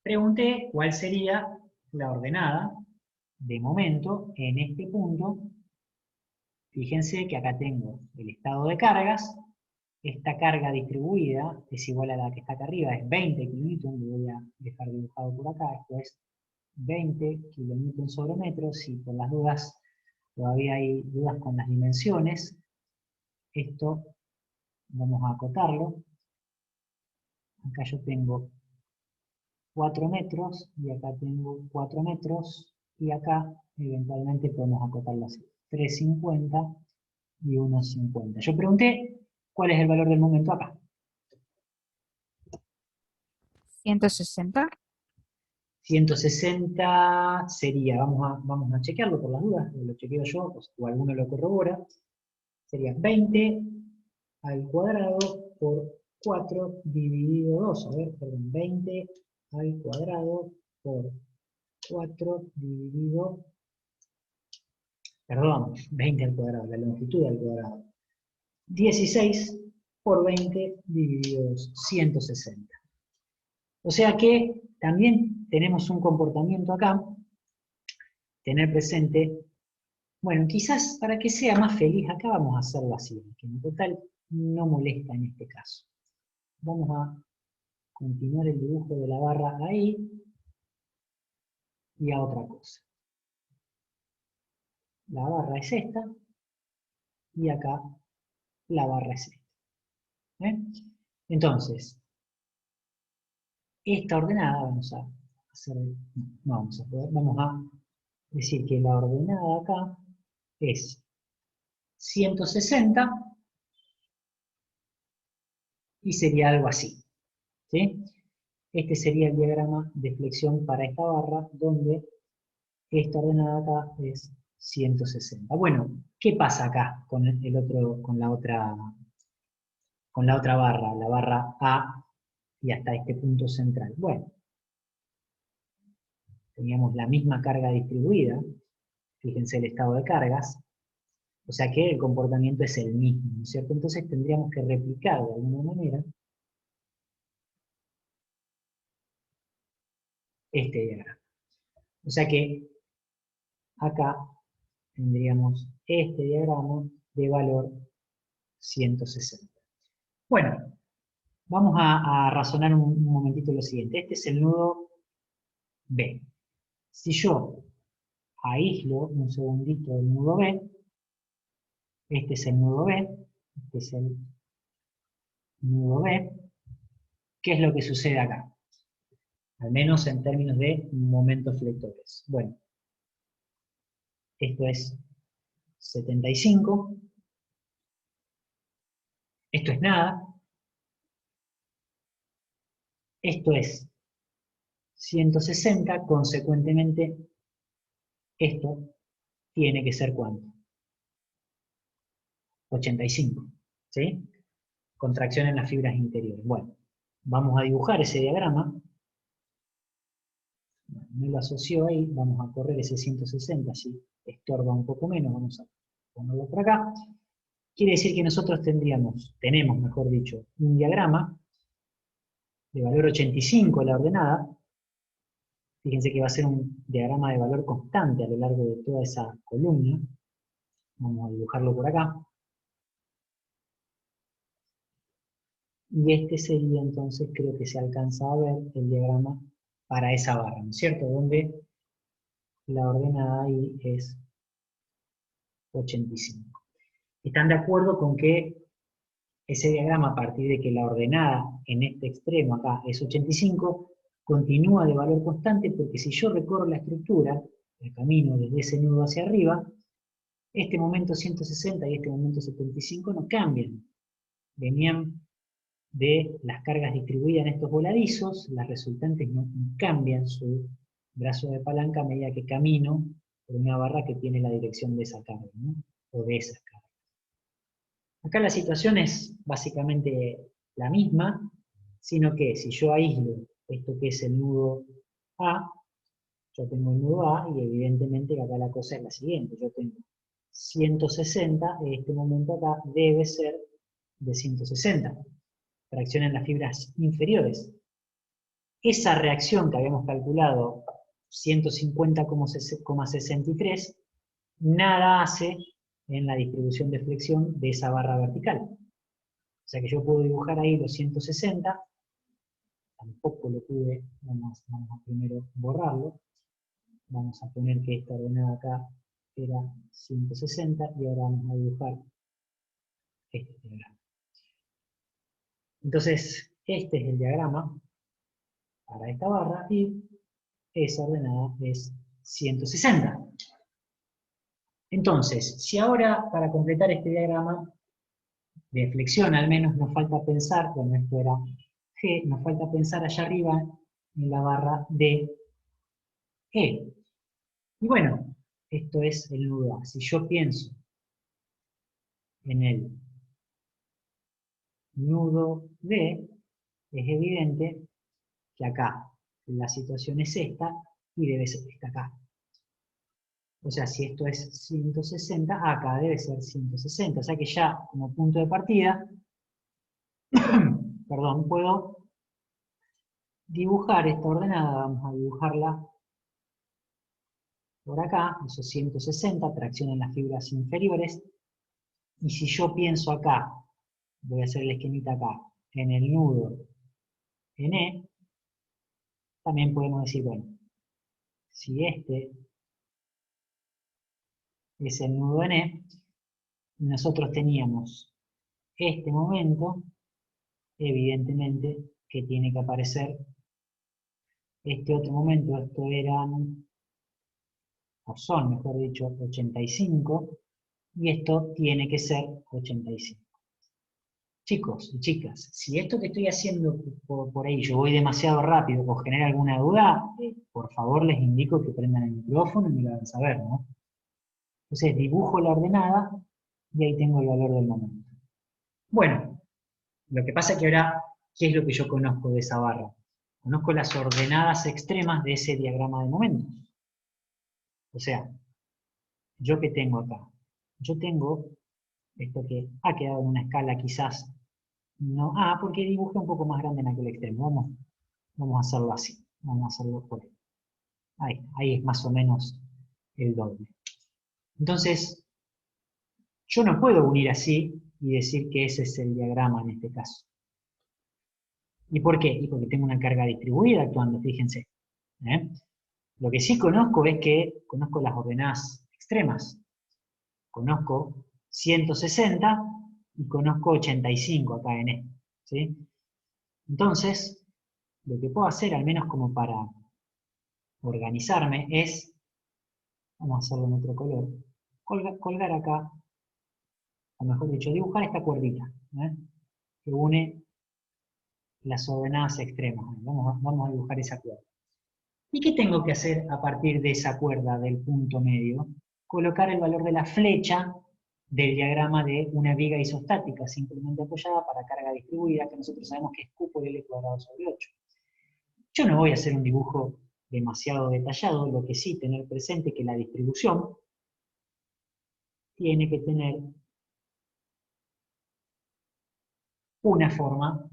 Pregunté cuál sería la ordenada de momento en este punto. Fíjense que acá tengo el estado de cargas. Esta carga distribuida es igual a la que está acá arriba, es 20 kN, lo voy a dejar dibujado por acá, esto es 20 kN sobre metro. Si por las dudas todavía hay dudas con las dimensiones, esto vamos a acotarlo. Acá yo tengo 4 metros, y acá tengo 4 metros, y acá eventualmente podemos acotarlo así, 350 y 1,50. Yo pregunté cuál es el valor del momento acá.
160.
160 sería, vamos a chequearlo por las dudas, lo chequeo yo, o alguno lo corrobora, sería 20 al cuadrado por 4 dividido 2, a ver, perdón, 20 al cuadrado por 4 dividido, perdón, 20 al cuadrado, la longitud al cuadrado, 16 por 20 dividido 2, 160. O sea que también tenemos un comportamiento acá, tener presente, bueno, quizás para que sea más feliz, acá vamos a hacerlo así, que en total no molesta en este caso. Vamos a continuar el dibujo de la barra ahí, y a otra cosa. La barra es esta, y acá la barra es esta. Entonces, esta ordenada, vamos a hacer, no vamos a poder, vamos a decir que la ordenada acá es 160, y sería algo así. ¿Sí? Este sería el diagrama de flexión para esta barra, donde esta ordenada acá es 160. Bueno, ¿qué pasa acá con con la otra barra, la barra A, y hasta este punto central? Bueno, teníamos la misma carga distribuida, fíjense el estado de cargas, o sea que el comportamiento es el mismo, ¿no es cierto? Entonces tendríamos que replicar de alguna manera este diagrama. O sea que acá tendríamos este diagrama de valor 160. Bueno, vamos a razonar un momentito lo siguiente. Este es el nudo B. Si yo aíslo un segundito el nudo B, este es el nudo B, este es el nudo B, ¿qué es lo que sucede acá? Al menos en términos de momentos flectores. Bueno, esto es 75, esto es nada, esto es 160, consecuentemente esto tiene que ser ¿cuánto? 85, ¿sí? Contracción en las fibras interiores. Bueno, vamos a dibujar ese diagrama. Me lo asoció ahí, vamos a correr ese 160, si estorba un poco menos, vamos a ponerlo por acá. Quiere decir que nosotros tenemos, mejor dicho, un diagrama de valor 85 a la ordenada. Fíjense que va a ser un diagrama de valor constante a lo largo de toda esa columna. Vamos a dibujarlo por acá. Y este sería entonces, creo que se alcanza a ver el diagrama para esa barra, ¿no es cierto? Donde la ordenada ahí es 85. ¿Están de acuerdo con que ese diagrama, a partir de que la ordenada en este extremo acá es 85, continúa de valor constante? Porque si yo recorro la estructura, el camino desde ese nudo hacia arriba, este momento 160 y este momento 75 no cambian. Venían de las cargas distribuidas en estos voladizos, las resultantes no cambian su brazo de palanca a medida que camino por una barra que tiene la dirección de esa carga, ¿no? O de esas cargas. Acá la situación es básicamente la misma, sino que si yo aíslo esto que es el nudo A, yo tengo el nudo A y evidentemente acá la cosa es la siguiente, yo tengo 160, en este momento acá debe ser de 160. Reacción en las fibras inferiores. Esa reacción que habíamos calculado, 150,63, nada hace en la distribución de flexión de esa barra vertical. O sea que yo puedo dibujar ahí los 160, tampoco lo pude, vamos a primero borrarlo, vamos a poner que esta ordenada acá era 160 y ahora vamos a dibujar este diagrama. Entonces, este es el diagrama para esta barra y esa ordenada es 160. Entonces, si ahora para completar este diagrama de flexión al menos nos falta pensar, cuando esto era G, nos falta pensar allá arriba en la barra de E. Y bueno, esto es el nudo A. Si yo pienso en el nudo B, es evidente que acá la situación es esta y debe ser esta acá. O sea, si esto es 160, acá debe ser 160. O sea que ya como punto de partida, perdón, puedo dibujar esta ordenada. Vamos a dibujarla por acá, esos 160, tracción en las fibras inferiores. Y si yo pienso acá, voy a hacer el esquemita acá, en el nudo en E, también podemos decir, bueno, si este es el nudo en E, nosotros teníamos este momento, evidentemente que tiene que aparecer este otro momento, esto eran, o son, mejor dicho, 85, y esto tiene que ser 85. Chicos y chicas, si esto que estoy haciendo por ahí yo voy demasiado rápido o genera alguna duda, por favor les indico que prendan el micrófono y me lo hagan saber, ¿no? Entonces dibujo la ordenada y ahí tengo el valor del momento. Bueno, lo que pasa es que ahora, ¿qué es lo que yo conozco de esa barra? Conozco las ordenadas extremas de ese diagrama de momentos. O sea, ¿yo qué tengo acá? Yo tengo esto que ha quedado en una escala quizás no porque dibujé un poco más grande en aquel extremo. Vamos a hacerlo así. Vamos a hacerlo por ahí. Ahí es más o menos el doble. Entonces, yo no puedo unir así y decir que ese es el diagrama en este caso. ¿Y por qué? Y porque tengo una carga distribuida actuando, fíjense. Lo que sí conozco es que conozco las ordenadas extremas. Conozco 160 y conozco 85 acá en este. ¿Sí? Entonces, lo que puedo hacer, al menos como para organizarme, es, vamos a hacerlo en otro color, colgar acá, o mejor dicho, dibujar esta cuerdita, que une las ordenadas extremas. Vamos a dibujar esa cuerda. ¿Y qué tengo que hacer a partir de esa cuerda del punto medio? Colocar el valor de la flecha del diagrama de una viga isostática simplemente apoyada para carga distribuida, que nosotros sabemos que es Q por L cuadrado sobre 8. Yo no voy a hacer un dibujo demasiado detallado, lo que sí tener presente que la distribución tiene que tener una forma,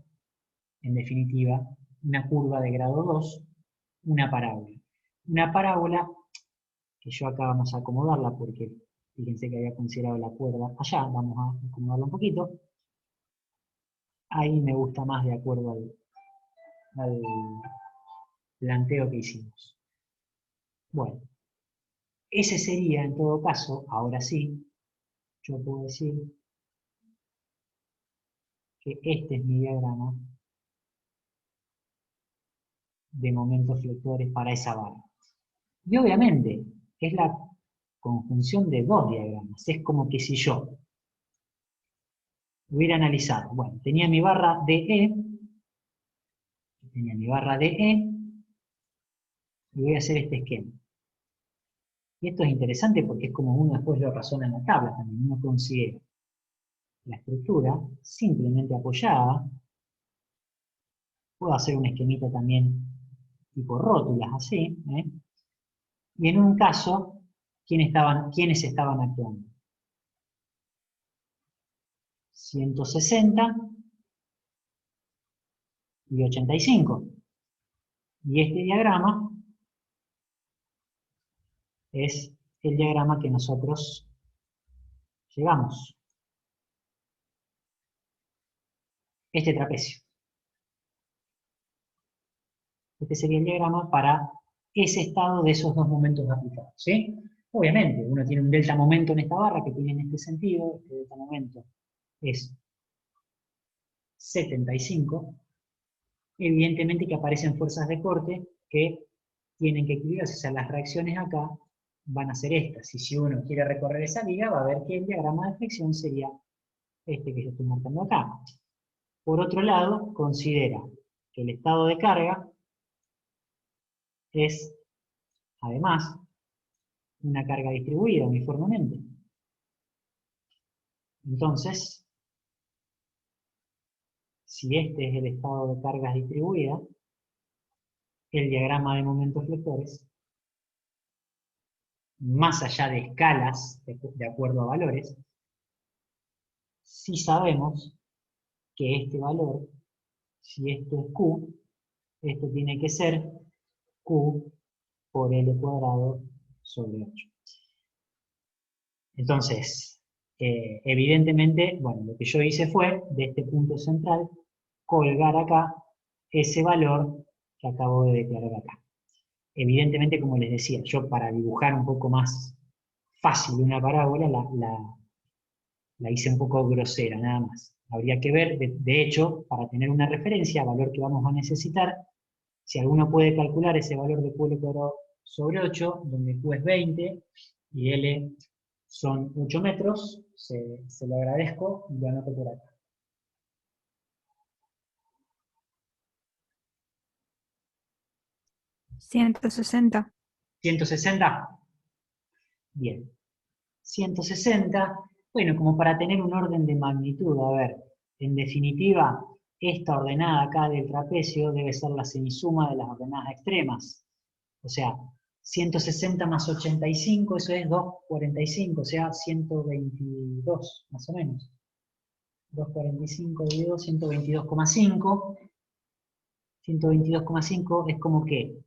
en definitiva, una curva de grado 2, una parábola. Una parábola, que yo acá vamos a acomodarla porque fíjense que había considerado la cuerda allá, vamos a acomodarla un poquito. Ahí me gusta más de acuerdo al planteo que hicimos. Bueno, ese sería en todo caso, ahora sí, yo puedo decir que este es mi diagrama de momentos flectores para esa barra. Y obviamente es la conjunción de dos diagramas. Es como que si yo hubiera analizado, bueno, tenía mi barra DE, y voy a hacer este esquema. Y esto es interesante porque es como uno después lo razona en la tabla también. Uno considera la estructura simplemente apoyada. Puedo hacer un esquemita también tipo rótulas, así. Y en un caso, ¿quiénes estaban actuando? 160 y 85. Y este diagrama es el diagrama que nosotros llegamos. Este trapecio. Este sería el diagrama para ese estado de esos dos momentos aplicados, ¿sí? Obviamente, uno tiene un delta momento en esta barra que tiene en este sentido, este delta momento es 75, evidentemente que aparecen fuerzas de corte que tienen que equilibrarse, o sea, las reacciones acá van a ser estas, y si uno quiere recorrer esa viga va a ver que el diagrama de flexión sería este que yo estoy marcando acá. Por otro lado, considera que el estado de carga es, además, una carga distribuida uniformemente. Entonces, si este es el estado de cargas distribuida, el diagrama de momentos flectores, más allá de escalas, de acuerdo a valores, sí sabemos que este valor, si esto es Q, esto tiene que ser Q por L cuadrado sobre 8. Entonces, evidentemente, bueno, lo que yo hice fue, de este punto central, colgar acá ese valor que acabo de declarar acá. Evidentemente, como les decía, yo para dibujar un poco más fácil una parábola, la hice un poco grosera, nada más. Habría que ver, de hecho, para tener una referencia, valor que vamos a necesitar, si alguno puede calcular ese valor de Q cuadrado sobre 8, donde Q es 20 y L son 8 metros, se lo agradezco y lo anoto por acá.
¿160?
¿160? Bien. 160, bueno, como para tener un orden de magnitud, a ver, en definitiva, esta ordenada acá del trapecio debe ser la semisuma de las ordenadas extremas. O sea, 160 más 85, eso es 245, o sea, 122, más o menos. 245 dividido 122,5. 122,5 es como que,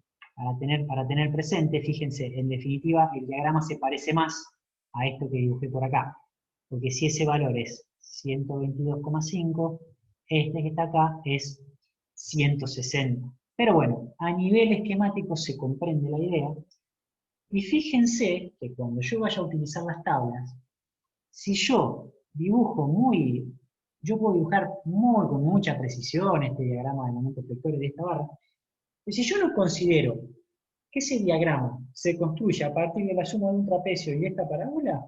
para tener presente, fíjense, en definitiva, el diagrama se parece más a esto que dibujé por acá. Porque si ese valor es 122,5, este que está acá es 160. Pero bueno, a nivel esquemático se comprende la idea. Y fíjense que cuando yo vaya a utilizar las tablas, si yo dibujo yo puedo dibujar con mucha precisión este diagrama de momentos vectores de esta barra, pero si yo no considero que ese diagrama se construye a partir de la suma de un trapecio y esta parábola,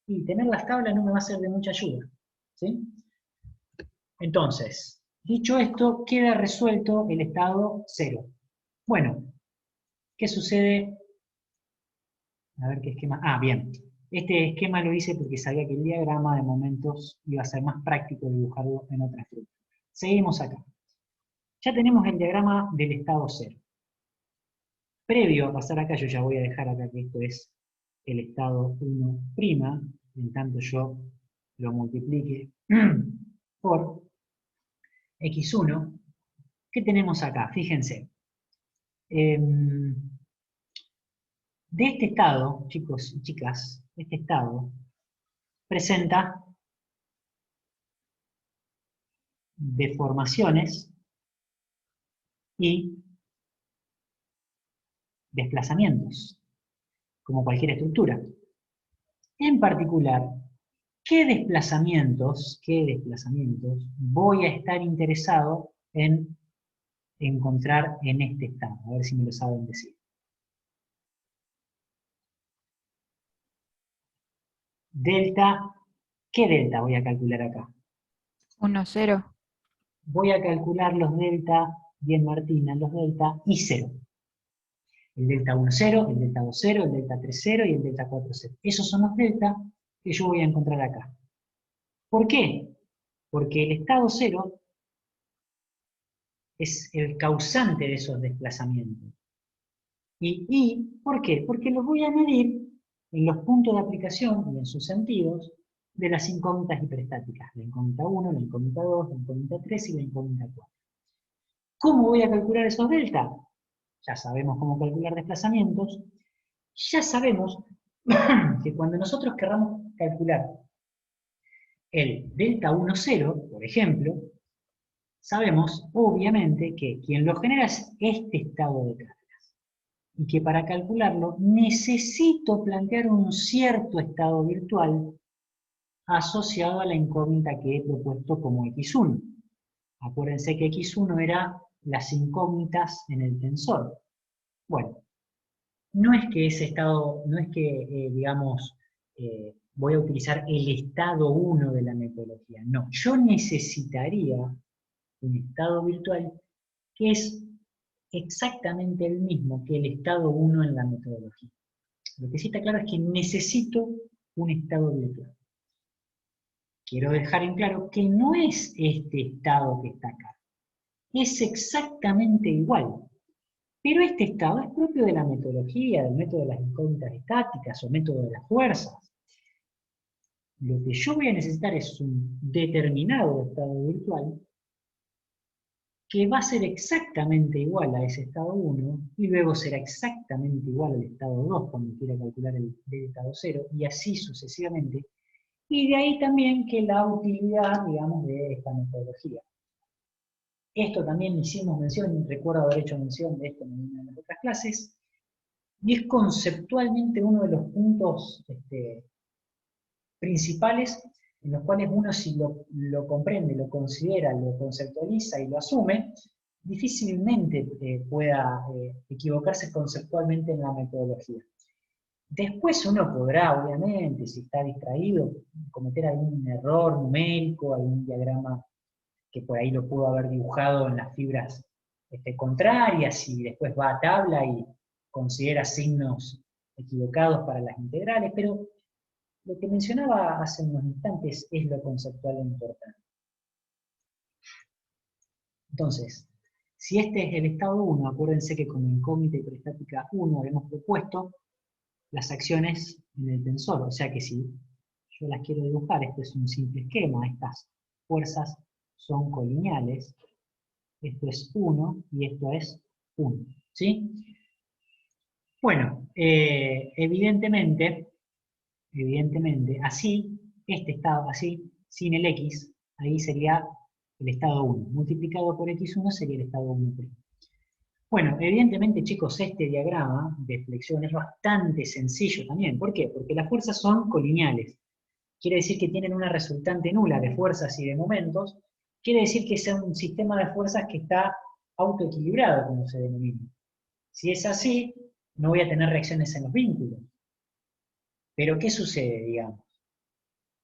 y tener las tablas no me va a ser de mucha ayuda, ¿sí? Entonces, dicho esto, queda resuelto el estado 0. Bueno, ¿qué sucede? A ver qué esquema. Ah, bien. Este esquema lo hice porque sabía que el diagrama de momentos iba a ser más práctico dibujarlo en otra estructura. Seguimos acá. Ya tenemos el diagrama del estado 0. Previo a pasar acá, yo ya voy a dejar acá que esto es el estado 1', en tanto yo lo multiplique por x1. ¿Qué tenemos acá? Fíjense. De este estado, chicos y chicas, este estado presenta deformaciones y desplazamientos, como cualquier estructura. En particular, ¿qué desplazamientos voy a estar interesado en encontrar en este estado? A ver si me lo saben decir. Delta, ¿qué delta voy a calcular acá?
1, 0.
Voy a calcular los delta, bien Martina, los delta y 0. El delta 1, 0, el delta 2, 0, el delta 3, 0 y el delta 4, 0. Esos son los delta que yo voy a encontrar acá. ¿Por qué? Porque el estado 0 es el causante de esos desplazamientos. ¿Y por qué? Porque los voy a medir en los puntos de aplicación y en sus sentidos de las incógnitas hiperestáticas. La incógnita 1, la incógnita 2, la incógnita 3 y la incógnita 4. ¿Cómo voy a calcular esos delta? Ya sabemos cómo calcular desplazamientos. Ya sabemos que cuando nosotros querramos calcular el delta 1, 0, por ejemplo, sabemos, obviamente, que quien lo genera es este estado de cargas. Y que para calcularlo necesito plantear un cierto estado virtual asociado a la incógnita que he propuesto como x1. Acuérdense que x1 era las incógnitas en el tensor. Bueno, no es que ese estado, no es que, digamos, voy a utilizar el estado 1 de la metodología. No, yo necesitaría un estado virtual que es exactamente el mismo que el estado 1 en la metodología. Lo que sí está claro es que necesito un estado virtual. Quiero dejar en claro que no es este estado que está acá. Es exactamente igual. Pero este estado es propio de la metodología, del método de las incógnitas estáticas o método de las fuerzas. Lo que yo voy a necesitar es un determinado estado virtual que va a ser exactamente igual a ese estado 1 y luego será exactamente igual al estado 2 cuando quiera calcular el estado 0 y así sucesivamente. Y de ahí también que la utilidad, digamos, de esta metodología. Esto también hicimos mención, recuerdo haber hecho mención de esto en una de las otras clases, y es conceptualmente uno de los puntos principales en los cuales uno si lo comprende, lo considera, lo conceptualiza y lo asume, difícilmente pueda equivocarse conceptualmente en la metodología. Después uno podrá, obviamente, si está distraído, cometer algún error numérico, algún diagrama que por ahí lo pudo haber dibujado en las fibras contrarias y después va a tabla y considera signos equivocados para las integrales, pero lo que mencionaba hace unos instantes es lo conceptual importante. Entonces, si este es el estado 1, acuérdense que como incógnita hiperestática 1 habíamos propuesto las acciones en el tensor, o sea que si yo las quiero dibujar, esto es un simple esquema, estas fuerzas son colineales, esto es 1 y esto es 1, ¿sí? Bueno, evidentemente, así, este estado así, sin el X, ahí sería el estado 1. Multiplicado por X1 sería el estado 1'. Bueno, evidentemente, chicos, este diagrama de flexión es bastante sencillo también. ¿Por qué? Porque las fuerzas son colineales. Quiere decir que tienen una resultante nula de fuerzas y de momentos. Quiere decir que es un sistema de fuerzas que está autoequilibrado, como se denomina. Si es así, no voy a tener reacciones en los vínculos. Pero ¿qué sucede, digamos?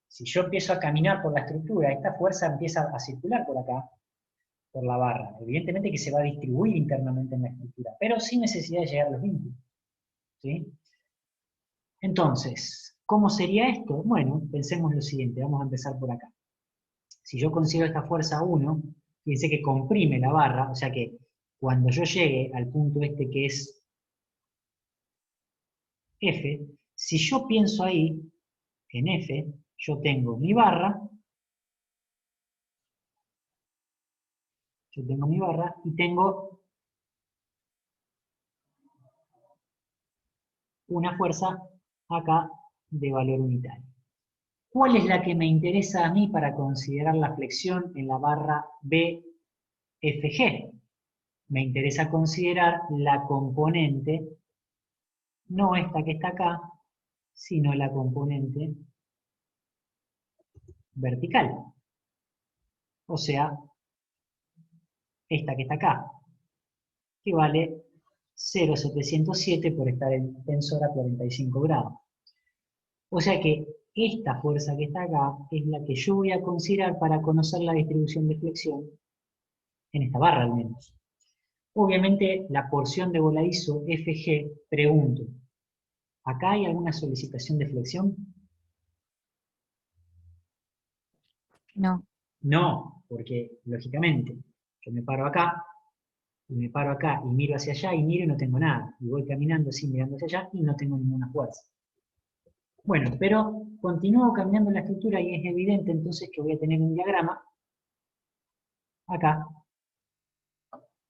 Si yo empiezo a caminar por la estructura, esta fuerza empieza a circular por acá, por la barra. Evidentemente que se va a distribuir internamente en la estructura, pero sin necesidad de llegar a los vínculos. ¿Sí? Entonces, ¿cómo sería esto? Bueno, pensemos lo siguiente, vamos a empezar por acá. Si yo considero esta fuerza 1, fíjense que comprime la barra, o sea que cuando yo llegue al punto este que es F, si yo pienso ahí, en F, yo tengo mi barra, y tengo una fuerza acá de valor unitario. ¿Cuál es la que me interesa a mí para considerar la flexión en la barra BFG? Me interesa considerar la componente, no esta que está acá, sino la componente vertical. O sea, esta que está acá, que vale 0,707 por estar en tensor a 45 grados. O sea que esta fuerza que está acá es la que yo voy a considerar para conocer la distribución de flexión, en esta barra al menos. Obviamente la porción de voladizo FG, pregunto, ¿acá hay alguna solicitación de flexión?
No.
No, porque lógicamente yo me paro acá, y me paro acá, y miro hacia allá, y miro y no tengo nada. Y voy caminando así, mirando hacia allá, y no tengo ninguna fuerza. Bueno, pero continúo caminando en la estructura y es evidente entonces que voy a tener un diagrama acá,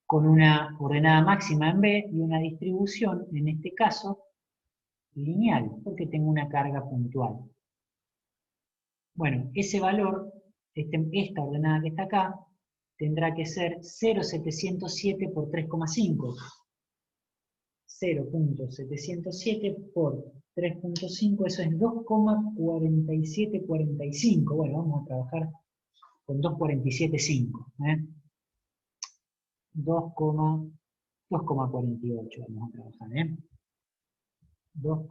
con una ordenada máxima en B y una distribución, en este caso, lineal, porque tengo una carga puntual. Bueno, ese valor, esta ordenada que está acá, tendrá que ser 0,707 por 3,5. 0,707 por 3,5, eso es 2,4745. Bueno, vamos a trabajar con 2,475. 2,48 vamos a trabajar. 2,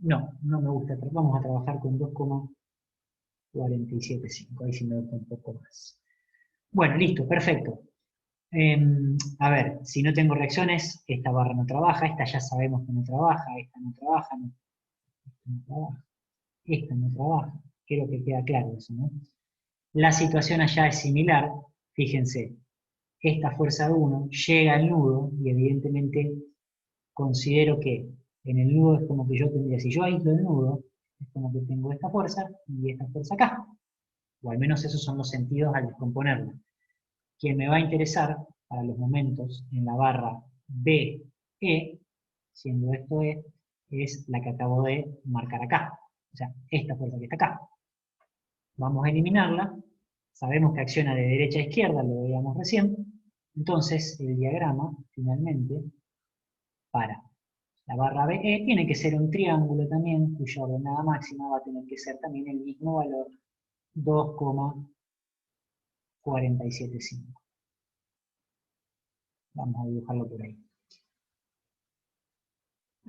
no me gusta. Vamos a trabajar con 2,475. Ahí sí me gusta un poco más. Bueno, listo, perfecto. A ver, si no tengo reacciones, esta barra no trabaja, esta ya sabemos que no trabaja, esta no trabaja, esta no trabaja. Creo que queda claro eso, ¿no? La situación allá es similar, fíjense, esta fuerza de 1 llega al nudo y evidentemente considero que en el nudo es como que yo tendría, si yo aíslo el nudo, es como que tengo esta fuerza y esta fuerza acá. O al menos esos son los sentidos al descomponerla. Quien me va a interesar para los momentos en la barra BE, siendo esto E, es la que acabo de marcar acá. O sea, esta fuerza que está acá. Vamos a eliminarla. Sabemos que acciona de derecha a izquierda, lo veíamos recién. Entonces, el diagrama, finalmente, para la barra BE tiene que ser un triángulo también, cuya ordenada máxima va a tener que ser también el mismo valor, 2,475. Vamos a dibujarlo por ahí.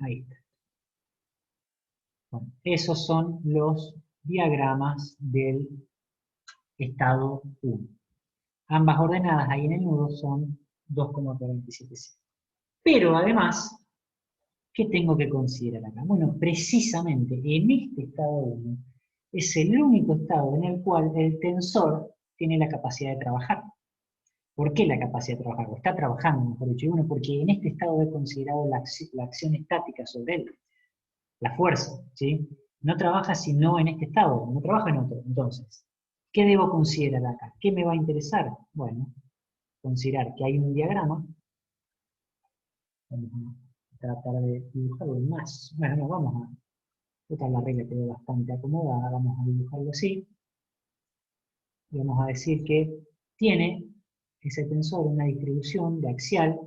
Ahí está. Bueno, esos son los diagramas del estado 1. Ambas ordenadas ahí en el nudo son 2,475. Pero además, ¿qué tengo que considerar acá? Bueno, precisamente en este estado 1 es el único estado en el cual el tensor tiene la capacidad de trabajar. ¿Por qué la capacidad de trabajar? O está trabajando, mejor dicho, uno, porque en este estado he considerado la acción estática sobre él, la fuerza, ¿sí? No trabaja sino en este estado, no trabaja en otro. Entonces, ¿qué debo considerar acá? ¿Qué me va a interesar? Bueno, considerar que hay un diagrama Vamos a tratar de dibujarlo más. Bueno, no, vamos a... Total, la regla quedó bastante acomodada, vamos a dibujarlo así. Y vamos a decir que tiene ese tensor una distribución de axial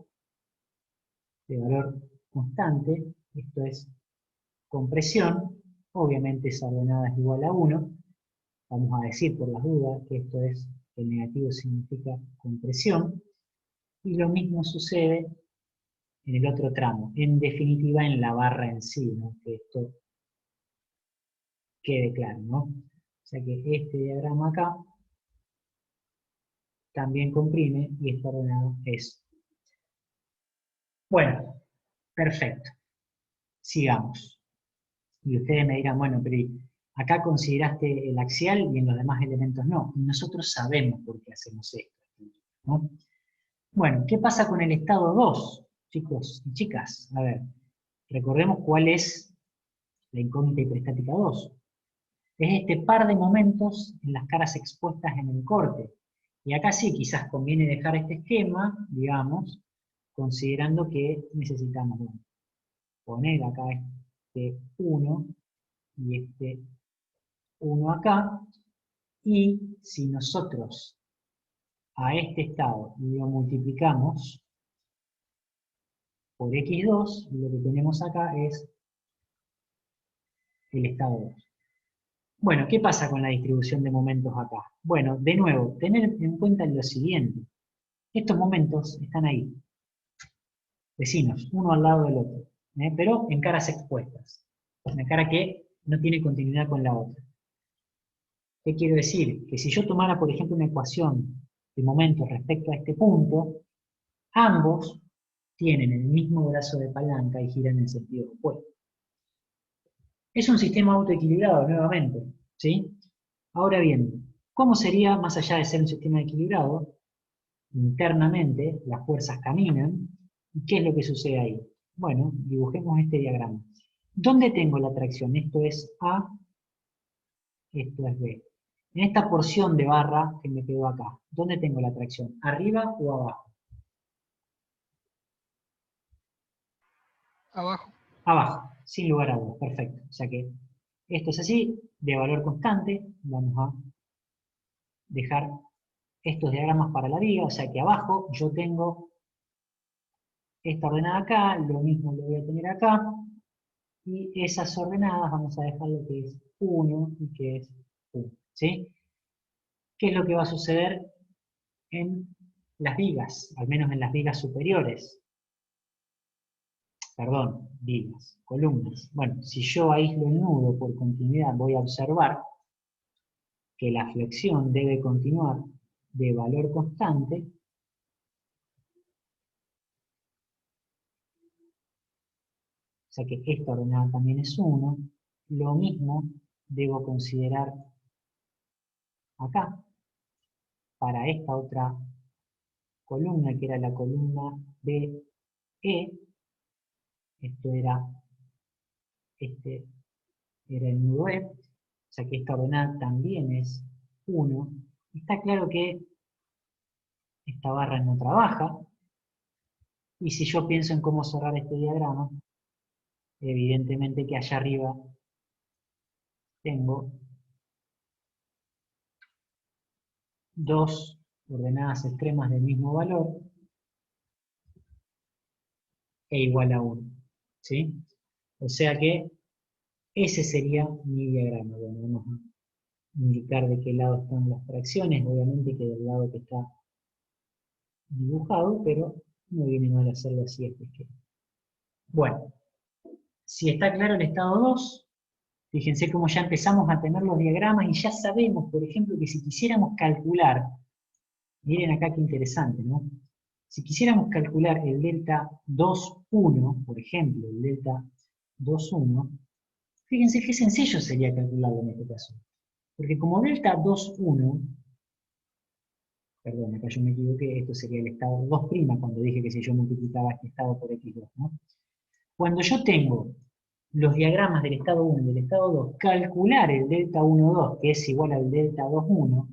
de valor constante, esto es compresión, obviamente esa ordenada es igual a 1, vamos a decir por las dudas que esto es, que el negativo significa compresión, y lo mismo sucede en el otro tramo, en definitiva en la barra en sí, ¿no? Que esto quede claro, ¿no? O sea que este diagrama acá también comprime y esta ordenada es. Bueno, perfecto. Sigamos. Y ustedes me dirán, bueno, pero acá consideraste el axial y en los demás elementos no. Y nosotros sabemos por qué hacemos esto, ¿no? Bueno, ¿qué pasa con el estado 2, chicos y chicas? A ver, recordemos cuál es la incógnita hiperestática 2. Es este par de momentos en las caras expuestas en el corte. Y acá sí, quizás conviene dejar este esquema, digamos, considerando que necesitamos poner acá este 1 y este 1 acá, y si nosotros a este estado lo multiplicamos por x2, lo que tenemos acá es el estado 2. Bueno, ¿qué pasa con la distribución de momentos acá? Bueno, de nuevo, tener en cuenta lo siguiente. Estos momentos están ahí, vecinos, uno al lado del otro, pero en caras expuestas. Una cara que no tiene continuidad con la otra. ¿Qué quiero decir? Que si yo tomara, por ejemplo, una ecuación de momentos respecto a este punto, ambos tienen el mismo brazo de palanca y giran en sentido opuesto. Es un sistema autoequilibrado, nuevamente, ¿sí? Ahora bien, ¿cómo sería, más allá de ser un sistema equilibrado? Internamente, las fuerzas caminan, ¿y qué es lo que sucede ahí? Bueno, dibujemos este diagrama. ¿Dónde tengo la tracción? Esto es A, esto es B. En esta porción de barra que me quedó acá, ¿dónde tengo la tracción? ¿Arriba o abajo?
Abajo.
Abajo, sin lugar a dudas, perfecto. O sea que esto es así, de valor constante, vamos a dejar estos diagramas para la viga, o sea que abajo yo tengo esta ordenada acá, lo mismo lo voy a tener acá, y esas ordenadas vamos a dejar lo que es 1 y que es 1, ¿sí? ¿Qué es lo que va a suceder en las vigas, al menos en las vigas superiores? Perdón, vigas, columnas. Bueno, si yo aíslo el nudo por continuidad, voy a observar que la flexión debe continuar de valor constante o sea que esta ordenada también es 1, lo mismo debo considerar acá, para esta otra columna, que era la columna BE, este era el nudo E, o sea que esta ordenada también es 1. Está claro que esta barra no trabaja, y si yo pienso en cómo cerrar este diagrama, evidentemente que allá arriba tengo dos ordenadas extremas del mismo valor e igual a 1. ¿Sí? O sea que ese sería mi diagrama. Bueno, vamos a indicar de qué lado están las fracciones, obviamente que del lado que está dibujado, pero no viene mal hacerlo así este esquema. Bueno, si está claro el estado 2, fíjense cómo ya empezamos a tener los diagramas y ya sabemos, por ejemplo, que si quisiéramos calcular, miren acá qué interesante, ¿no? Si quisiéramos calcular el delta 2,1, por ejemplo, el delta 2,1, fíjense qué sencillo sería calcularlo en este caso. Porque como delta 2,1, perdón, acá yo me equivoqué, esto sería el estado 2' cuando dije que si yo multiplicaba este estado por x2, ¿no? Cuando yo tengo los diagramas del estado 1 y del estado 2, calcular el delta 1,2, que es igual al delta 2,1,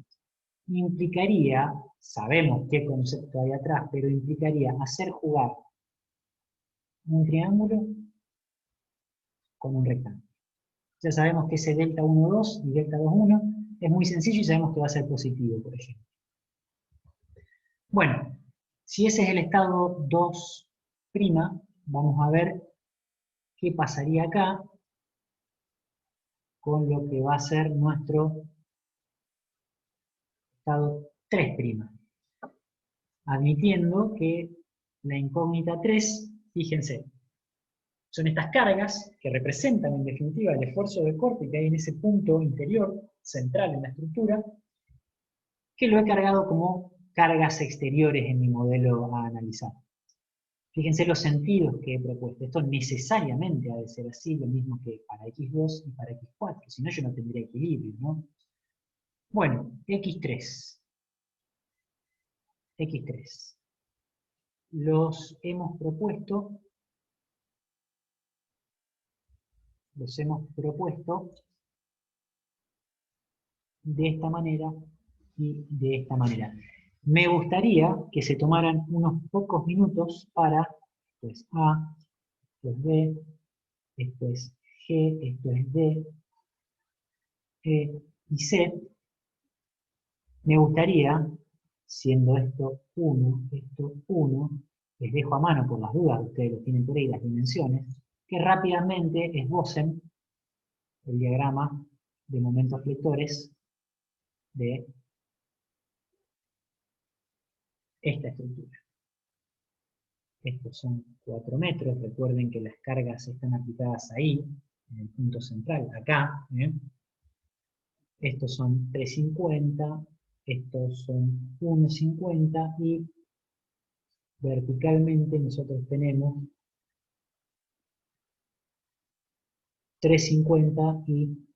implicaría, sabemos qué concepto hay atrás, pero implicaría hacer jugar un triángulo con un rectángulo. Ya sabemos que ese delta 1, 2 y delta 2, 1 es muy sencillo y sabemos que va a ser positivo, por ejemplo. Bueno, si ese es el estado 2', vamos a ver qué pasaría acá con lo que va a ser nuestro estado 3'. Admitiendo que la incógnita 3, fíjense, son estas cargas que representan en definitiva el esfuerzo de corte que hay en ese punto interior, central en la estructura, que lo he cargado como cargas exteriores en mi modelo a analizar. Fíjense los sentidos que he propuesto. Esto necesariamente ha de ser así, lo mismo que para x2 y para x4, si no yo no tendría equilibrio, ¿no? Bueno, x3. X3. Los hemos propuesto de esta manera y de esta manera. Me gustaría que se tomaran unos pocos minutos para, esto es A, esto es B, esto es G, esto es D, E y C. Me gustaría, siendo esto 1, les dejo a mano por las dudas, ustedes lo tienen por ahí las dimensiones, que rápidamente esbocen el diagrama de momentos flectores de esta estructura. Estos son 4 metros, recuerden que las cargas están aplicadas ahí, en el punto central, acá. Estos son 3,50, estos son 1,50 y verticalmente nosotros tenemos 3,50 y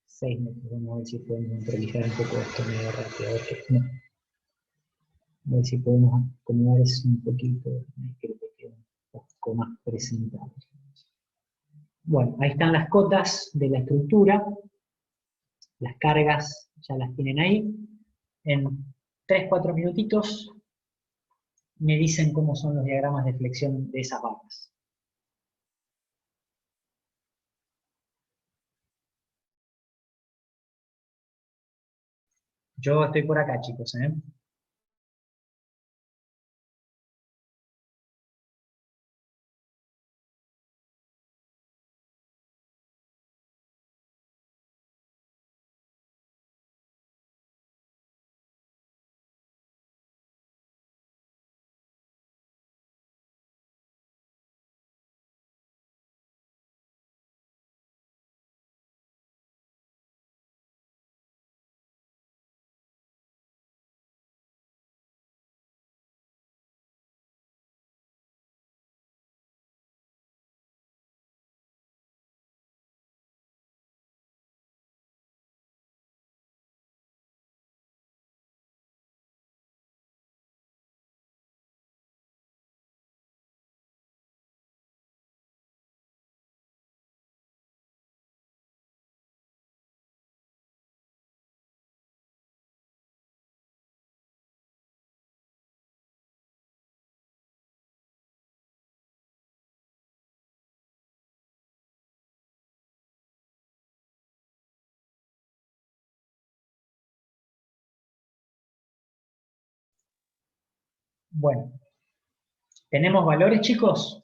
6 metros. Vamos a ver si podemos improvisar un poco esto medio rápido. A ver si podemos acomodar eso un poquito. Creo que queda un poco más presentable. Bueno, ahí están las cotas de la estructura. Las cargas ya las tienen ahí. En 3-4 minutitos me dicen cómo son los diagramas de flexión de esas barras. Yo estoy por acá, chicos, ¿eh? Bueno, ¿tenemos valores, chicos?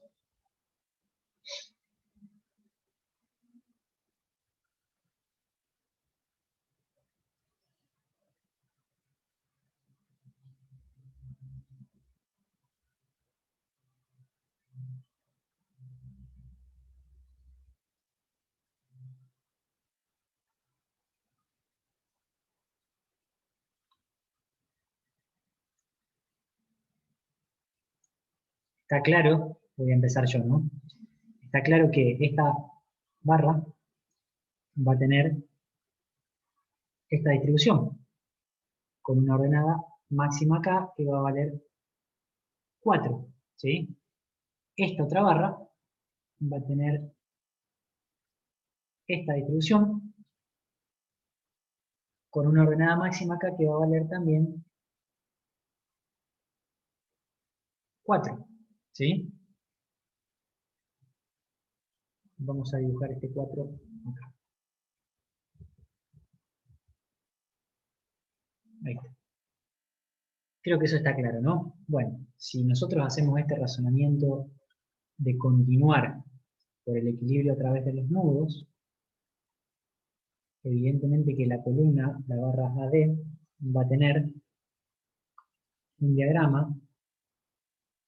Está claro, voy a empezar yo, ¿no? Está claro que esta barra va a tener esta distribución, con una ordenada máxima acá que va a valer 4, ¿sí? Esta otra barra va a tener esta distribución, con una ordenada máxima acá que va a valer también 4. ¿Sí? Vamos a dibujar este 4 acá. Ahí está. Creo que eso está claro, ¿no? Bueno, si nosotros hacemos este razonamiento de continuar por el equilibrio a través de los nudos, evidentemente que la columna, la barra AD, va a tener un diagrama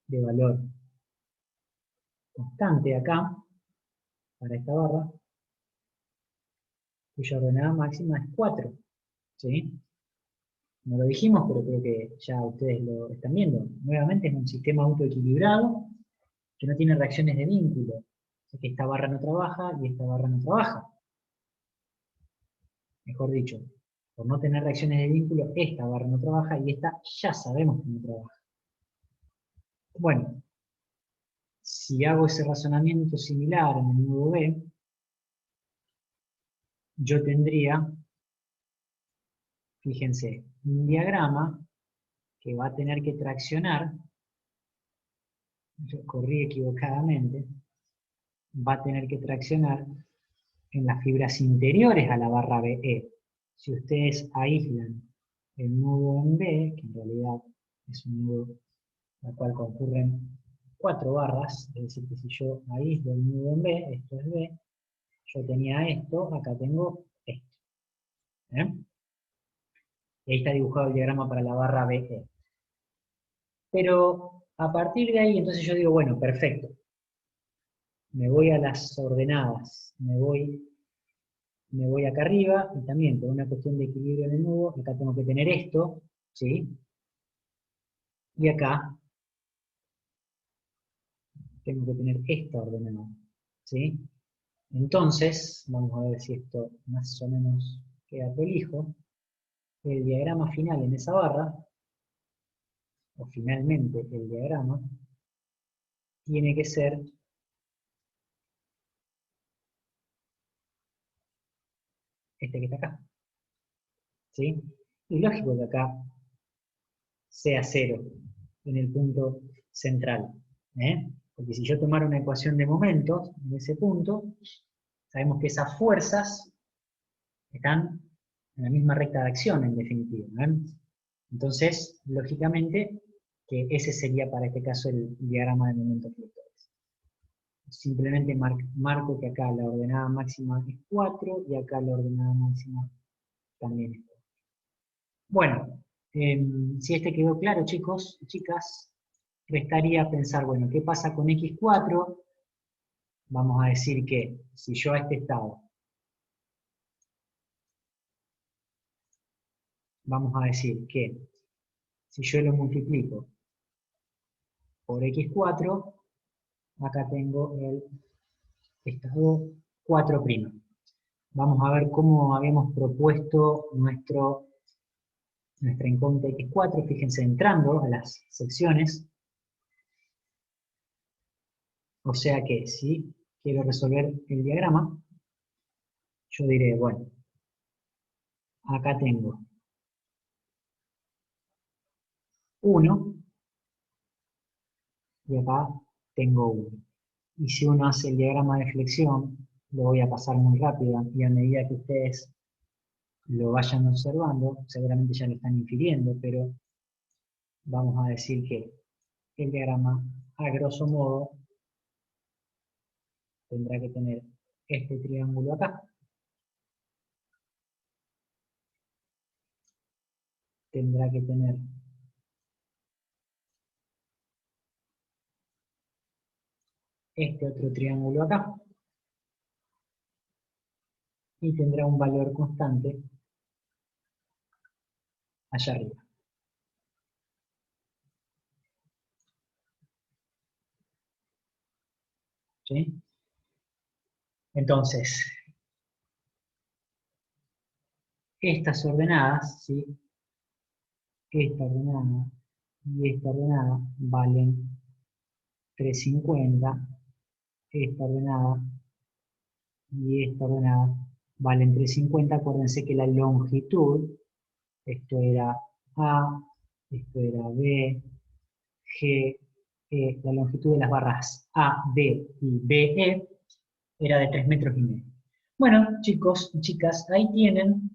de valor constante acá, para esta barra, cuya ordenada máxima es 4, ¿sí? No lo dijimos, pero creo que ya ustedes lo están viendo. Nuevamente es un sistema autoequilibrado que no tiene reacciones de vínculo. O sea que esta barra no trabaja y esta barra no trabaja. Mejor dicho, por no tener reacciones de vínculo, esta barra no trabaja y esta ya sabemos que no trabaja. Bueno, si hago ese razonamiento similar en el nudo B, yo tendría, fíjense, un diagrama que va a tener que traccionar, yo corrí equivocadamente, va a tener que traccionar en las fibras interiores a la barra BE. Si ustedes aíslan el nudo en B, que en realidad es un nudo al cual concurren 4 barras, es decir, que si yo aíslo el nudo en B, esto es B, yo tenía esto, acá tengo esto. ¿Eh? Y ahí está dibujado el diagrama para la barra BE. Pero a partir de ahí, entonces yo digo, bueno, perfecto. Me voy a las ordenadas, me voy acá arriba, y también por una cuestión de equilibrio en el nudo, acá tengo que tener esto, ¿sí? Y acá tengo que tener esta ordenada, ¿sí? Entonces, vamos a ver si esto más o menos queda prolijo. El diagrama final en esa barra, o finalmente el diagrama, tiene que ser este que está acá, ¿sí? Y lógico que acá sea 0 en el punto central, ¿eh? Porque si yo tomara una ecuación de momentos en ese punto, sabemos que esas fuerzas están en la misma recta de acción, en definitiva, ¿eh? Entonces, lógicamente, que ese sería para este caso el diagrama de momentos fluctuantes. Simplemente marco que acá la ordenada máxima es 4 y acá la ordenada máxima también es 4. Bueno, si este quedó claro, chicos y chicas, restaría pensar, bueno, ¿qué pasa con X4? Vamos a decir que si yo a este estado, vamos a decir que si yo lo multiplico por X4, acá tengo el estado 4'. Vamos a ver cómo habíamos propuesto nuestra incógnita X4, fíjense entrando a las secciones. O sea que si quiero resolver el diagrama, yo diré, bueno, acá tengo 1 y acá tengo 1. Y si uno hace el diagrama de flexión, lo voy a pasar muy rápido y a medida que ustedes lo vayan observando, seguramente ya lo están infiriendo, pero vamos a decir que el diagrama, a grosso modo, tendrá que tener este triángulo acá, tendrá que tener este otro triángulo acá, y tendrá un valor constante allá arriba. ¿Sí? Entonces, estas ordenadas, ¿sí? Esta ordenada y esta ordenada valen 350, esta ordenada y esta ordenada valen 350. Acuérdense que la longitud, esto era A, esto era B, G, la longitud de las barras A, D y BE era de 3,5 metros. Bueno, chicos y chicas, ahí tienen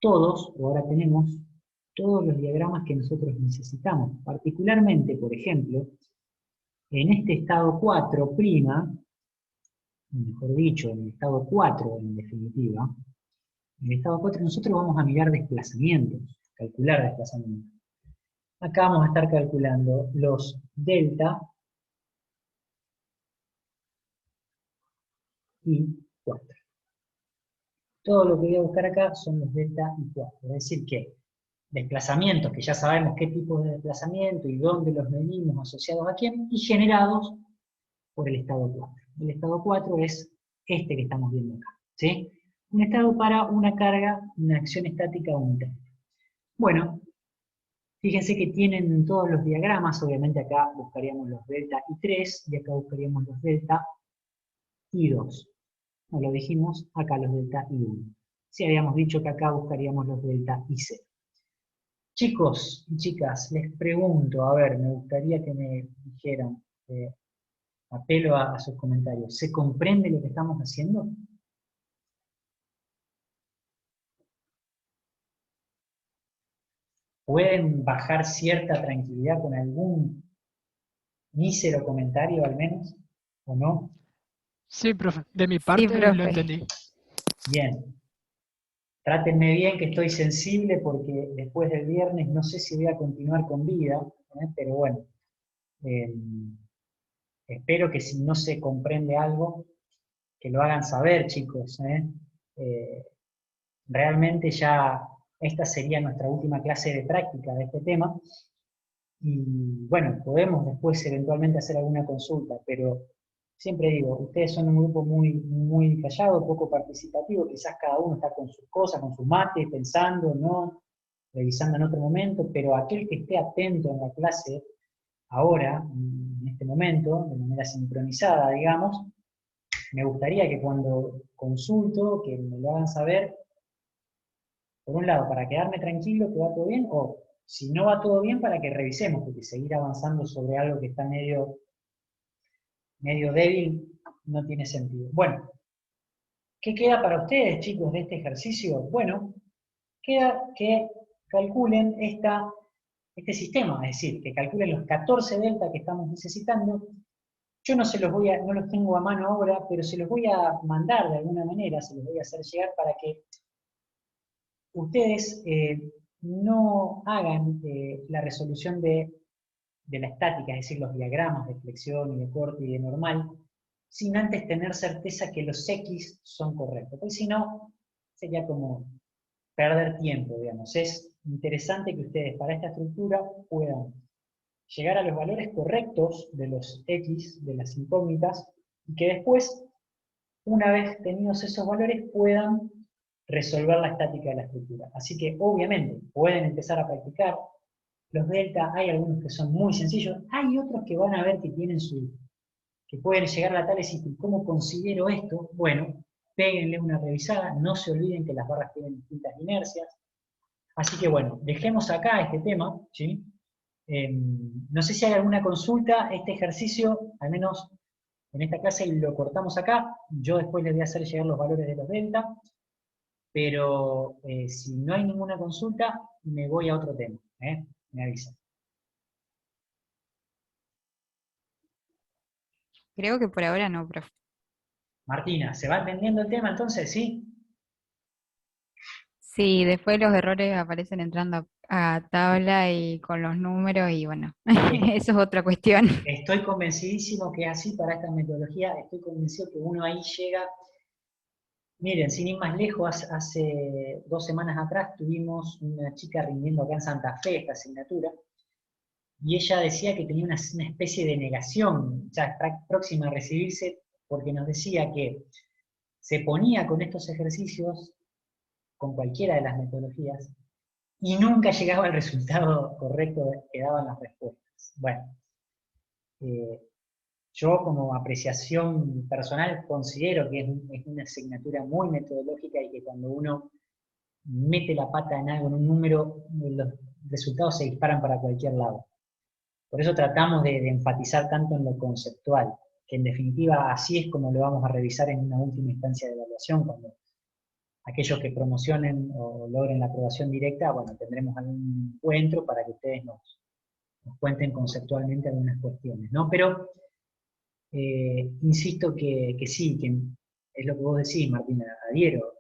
todos, o ahora tenemos, todos los diagramas que nosotros necesitamos. Particularmente, por ejemplo, en este estado 4', mejor dicho, en el estado 4 en definitiva, en el estado 4 nosotros vamos a mirar desplazamientos, calcular desplazamientos. Acá vamos a estar calculando los delta y 4. Todo lo que voy a buscar acá son los delta y 4. Es decir que desplazamientos, que ya sabemos qué tipo de desplazamiento y dónde los medimos asociados a quién, y generados por el estado 4. El estado 4 es este que estamos viendo acá, ¿sí? Un estado para una carga, una acción estática unitaria. Bueno, fíjense que tienen todos los diagramas, obviamente acá buscaríamos los delta y 3, y acá buscaríamos los delta y 2. No lo dijimos, acá los delta y 1. Si habíamos dicho que acá buscaríamos los delta y 0. Chicos y chicas, les pregunto, a ver, me gustaría que me dijeran, apelo a sus comentarios, ¿se comprende lo que estamos haciendo? ¿Pueden bajar cierta tranquilidad con algún mísero comentario al menos? ¿O no?
Sí, profe. De mi
Sí,
parte lo
profe.
entendí.
Bien. Trátenme bien, que estoy sensible porque después del viernes no sé si voy a continuar con vida, pero bueno. Espero que si no se comprende algo, que lo hagan saber, chicos. Realmente ya esta sería nuestra última clase de práctica de este tema. Y bueno, podemos después eventualmente hacer alguna consulta, pero siempre digo, ustedes son un grupo muy callado, poco participativo, quizás cada uno está con sus cosas, con sus mates, pensando, ¿no? Revisando en otro momento, pero aquel que esté atento en la clase, ahora, en este momento, de manera sincronizada, digamos, me gustaría que cuando consulto, que me lo hagan saber, por un lado, para quedarme tranquilo que va todo bien, o si no va todo bien, para que revisemos, porque seguir avanzando sobre algo que está medio débil no tiene sentido. Bueno, ¿qué queda para ustedes, chicos, de este ejercicio? Bueno, queda que calculen este sistema, es decir, que calculen los 14 delta que estamos necesitando. Yo no los tengo a mano ahora, pero se los voy a mandar de alguna manera, se los voy a hacer llegar para que ustedes no hagan la resolución de la estática, es decir, los diagramas de flexión y de corte y de normal, sin antes tener certeza que los X son correctos, porque si no, sería como perder tiempo, digamos. Es interesante que ustedes para esta estructura puedan llegar a los valores correctos de los X, de las incógnitas, y que después, una vez tenidos esos valores, puedan resolver la estática de la estructura. Así que, obviamente, pueden empezar a practicar. Los delta, hay algunos que son muy sencillos, hay otros que van a ver que tienen que pueden llegar a la tal y decir, ¿cómo considero esto? Bueno, péguenle una revisada, no se olviden que las barras tienen distintas inercias. Así que bueno, dejemos acá este tema, ¿sí? No sé si hay alguna consulta, este ejercicio, al menos en esta clase lo cortamos acá, yo después les voy a hacer llegar los valores de los delta, pero si no hay ninguna consulta, me voy a otro tema, me avisan.
Creo que por ahora no, profe.
Martina, ¿se va entendiendo el tema entonces, sí?
Sí, después los errores aparecen entrando a tabla y con los números y bueno, eso es otra cuestión.
Estoy convencidísimo que es así para esta metodología, estoy convencido que uno ahí llega. Miren, sin ir más lejos, hace 2 semanas atrás tuvimos una chica rindiendo acá en Santa Fe esta asignatura, y ella decía que tenía una especie de negación, ya está próxima a recibirse, porque nos decía que se ponía con estos ejercicios, con cualquiera de las metodologías, y nunca llegaba al resultado correcto que daban las respuestas. Bueno, yo como apreciación personal considero que es una asignatura muy metodológica y que cuando uno mete la pata en algo, en un número, los resultados se disparan para cualquier lado. Por eso tratamos de enfatizar tanto en lo conceptual, que en definitiva así es como lo vamos a revisar en una última instancia de evaluación, cuando aquellos que promocionen o logren la aprobación directa, bueno, tendremos algún encuentro para que ustedes nos cuenten conceptualmente algunas cuestiones, ¿no? Pero insisto que sí, que es lo que vos decís, Martina, adhiero.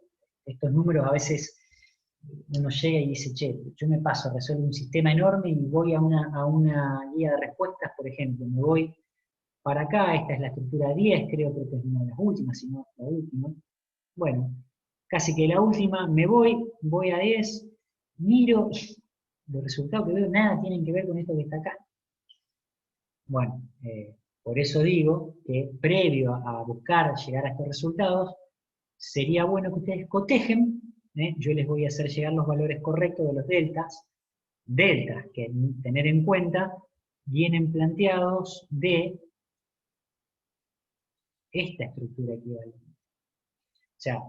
Estos números a veces uno llega y dice, che, yo me paso, resuelvo un sistema enorme y voy a una guía de respuestas, por ejemplo, me voy para acá, esta es la estructura 10, creo que es una de las últimas, si no la última. Bueno, casi que la última, me voy a 10, miro, los resultados que veo nada tienen que ver con esto que está acá. Bueno, por eso digo que previo a buscar llegar a estos resultados, sería bueno que ustedes cotejen, yo les voy a hacer llegar los valores correctos de los deltas que tener en cuenta vienen planteados de esta estructura equivalente. O sea,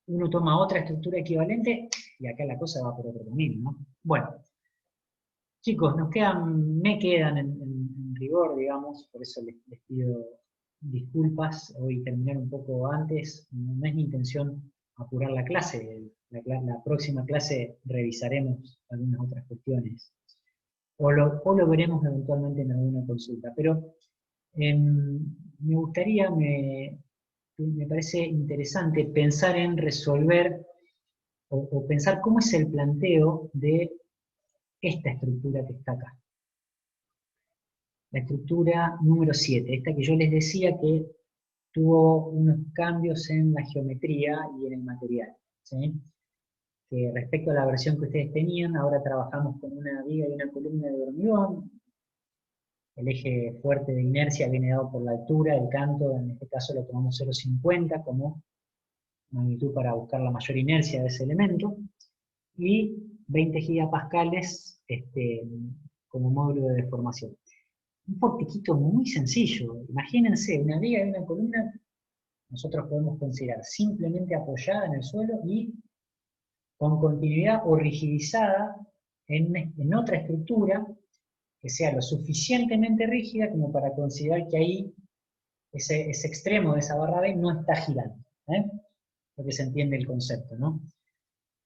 uno toma otra estructura equivalente y acá la cosa va por otro camino, ¿no? Bueno, chicos, me quedan en rigor, digamos, por eso les pido disculpas, hoy terminar un poco antes, no es mi intención apurar la clase, la próxima clase revisaremos algunas otras cuestiones, o lo veremos eventualmente en alguna consulta, pero me gustaría, me parece interesante pensar en resolver, o pensar cómo es el planteo de esta estructura que está acá. La estructura número 7, esta que yo les decía que tuvo unos cambios en la geometría y en el material, ¿sí? Que respecto a la versión que ustedes tenían, ahora trabajamos con una viga y una columna de hormigón. El eje fuerte de inercia viene dado por la altura, el canto, en este caso lo tomamos 0,50 como magnitud para buscar la mayor inercia de ese elemento, y 20 gigapascales como módulo de deformación. Un portiquito muy sencillo. Imagínense, una viga y una columna, nosotros podemos considerar simplemente apoyada en el suelo y con continuidad o rigidizada en otra estructura que sea lo suficientemente rígida como para considerar que ahí ese extremo de esa barra B no está girando. Porque se entiende el concepto, ¿no? Una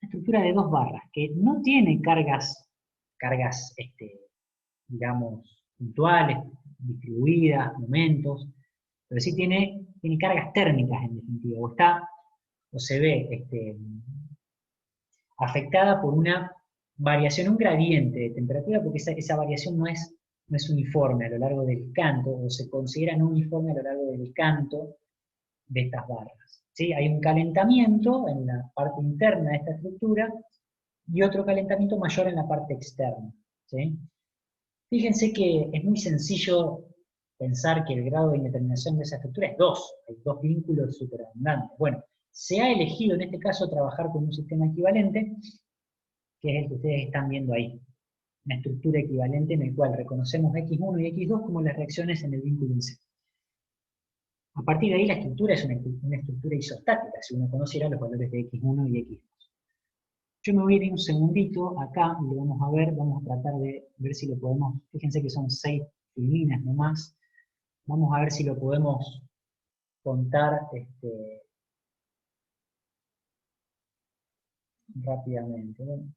estructura de dos barras que no tiene cargas digamos, puntuales, distribuidas, momentos, pero sí tiene cargas térmicas en definitiva, o se ve afectada por una variación, un gradiente de temperatura, porque esa variación no es uniforme a lo largo del canto, o se considera no uniforme a lo largo del canto de estas barras. ¿Sí? Hay un calentamiento en la parte interna de esta estructura, y otro calentamiento mayor en la parte externa. ¿Sí? Fíjense que es muy sencillo pensar que el grado de indeterminación de esa estructura es 2, hay dos vínculos superabundantes. Bueno, se ha elegido en este caso trabajar con un sistema equivalente, que es el que ustedes están viendo ahí. Una estructura equivalente en el cual reconocemos X1 y X2 como las reacciones en el vínculo in C. A partir de ahí la estructura es una estructura isostática, si uno conociera los valores de X1 y X2. Yo me voy a ir un segundito acá y lo vamos a ver, vamos a tratar de ver si lo podemos, fíjense que son 6 líneas nomás, vamos a ver si lo podemos contar rápidamente. Bueno,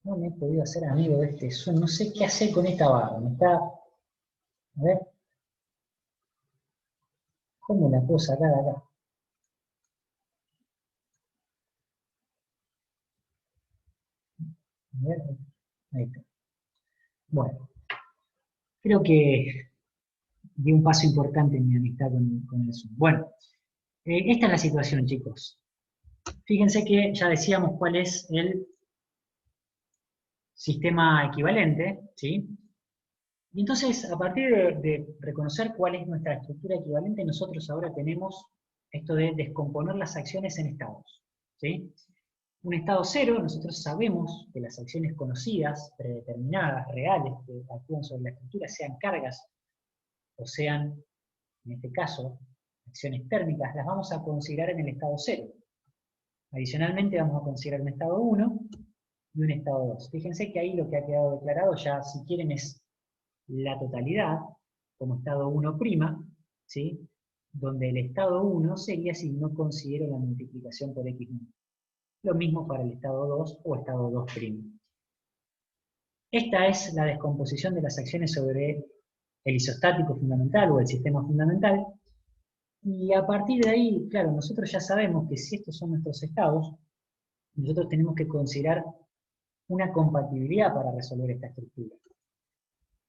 no me he podido hacer amigo de este Zoom, no sé qué hacer con esta barra, me está, a ver, ¿cómo la puedo sacar acá? A ver, ahí está. Bueno, creo que di un paso importante en mi amistad con el Zoom. Bueno, esta es la situación, chicos. Fíjense que ya decíamos cuál es el sistema equivalente, ¿sí? Y entonces, a partir de reconocer cuál es nuestra estructura equivalente, nosotros ahora tenemos esto de descomponer las acciones en estados, ¿sí? Un estado cero, nosotros sabemos que las acciones conocidas, predeterminadas, reales, que actúan sobre la estructura, sean cargas o sean, en este caso, acciones térmicas, las vamos a considerar en el estado cero. Adicionalmente vamos a considerar un estado 1 y un estado 2. Fíjense que ahí lo que ha quedado declarado ya, si quieren, es la totalidad, como estado 1', ¿sí? Donde el estado 1 sería si no considero la multiplicación por x número. Lo mismo para el estado 2 o estado 2'. Esta es la descomposición de las acciones sobre el isostático fundamental o el sistema fundamental. Y a partir de ahí, claro, nosotros ya sabemos que si estos son nuestros estados, nosotros tenemos que considerar una compatibilidad para resolver esta estructura.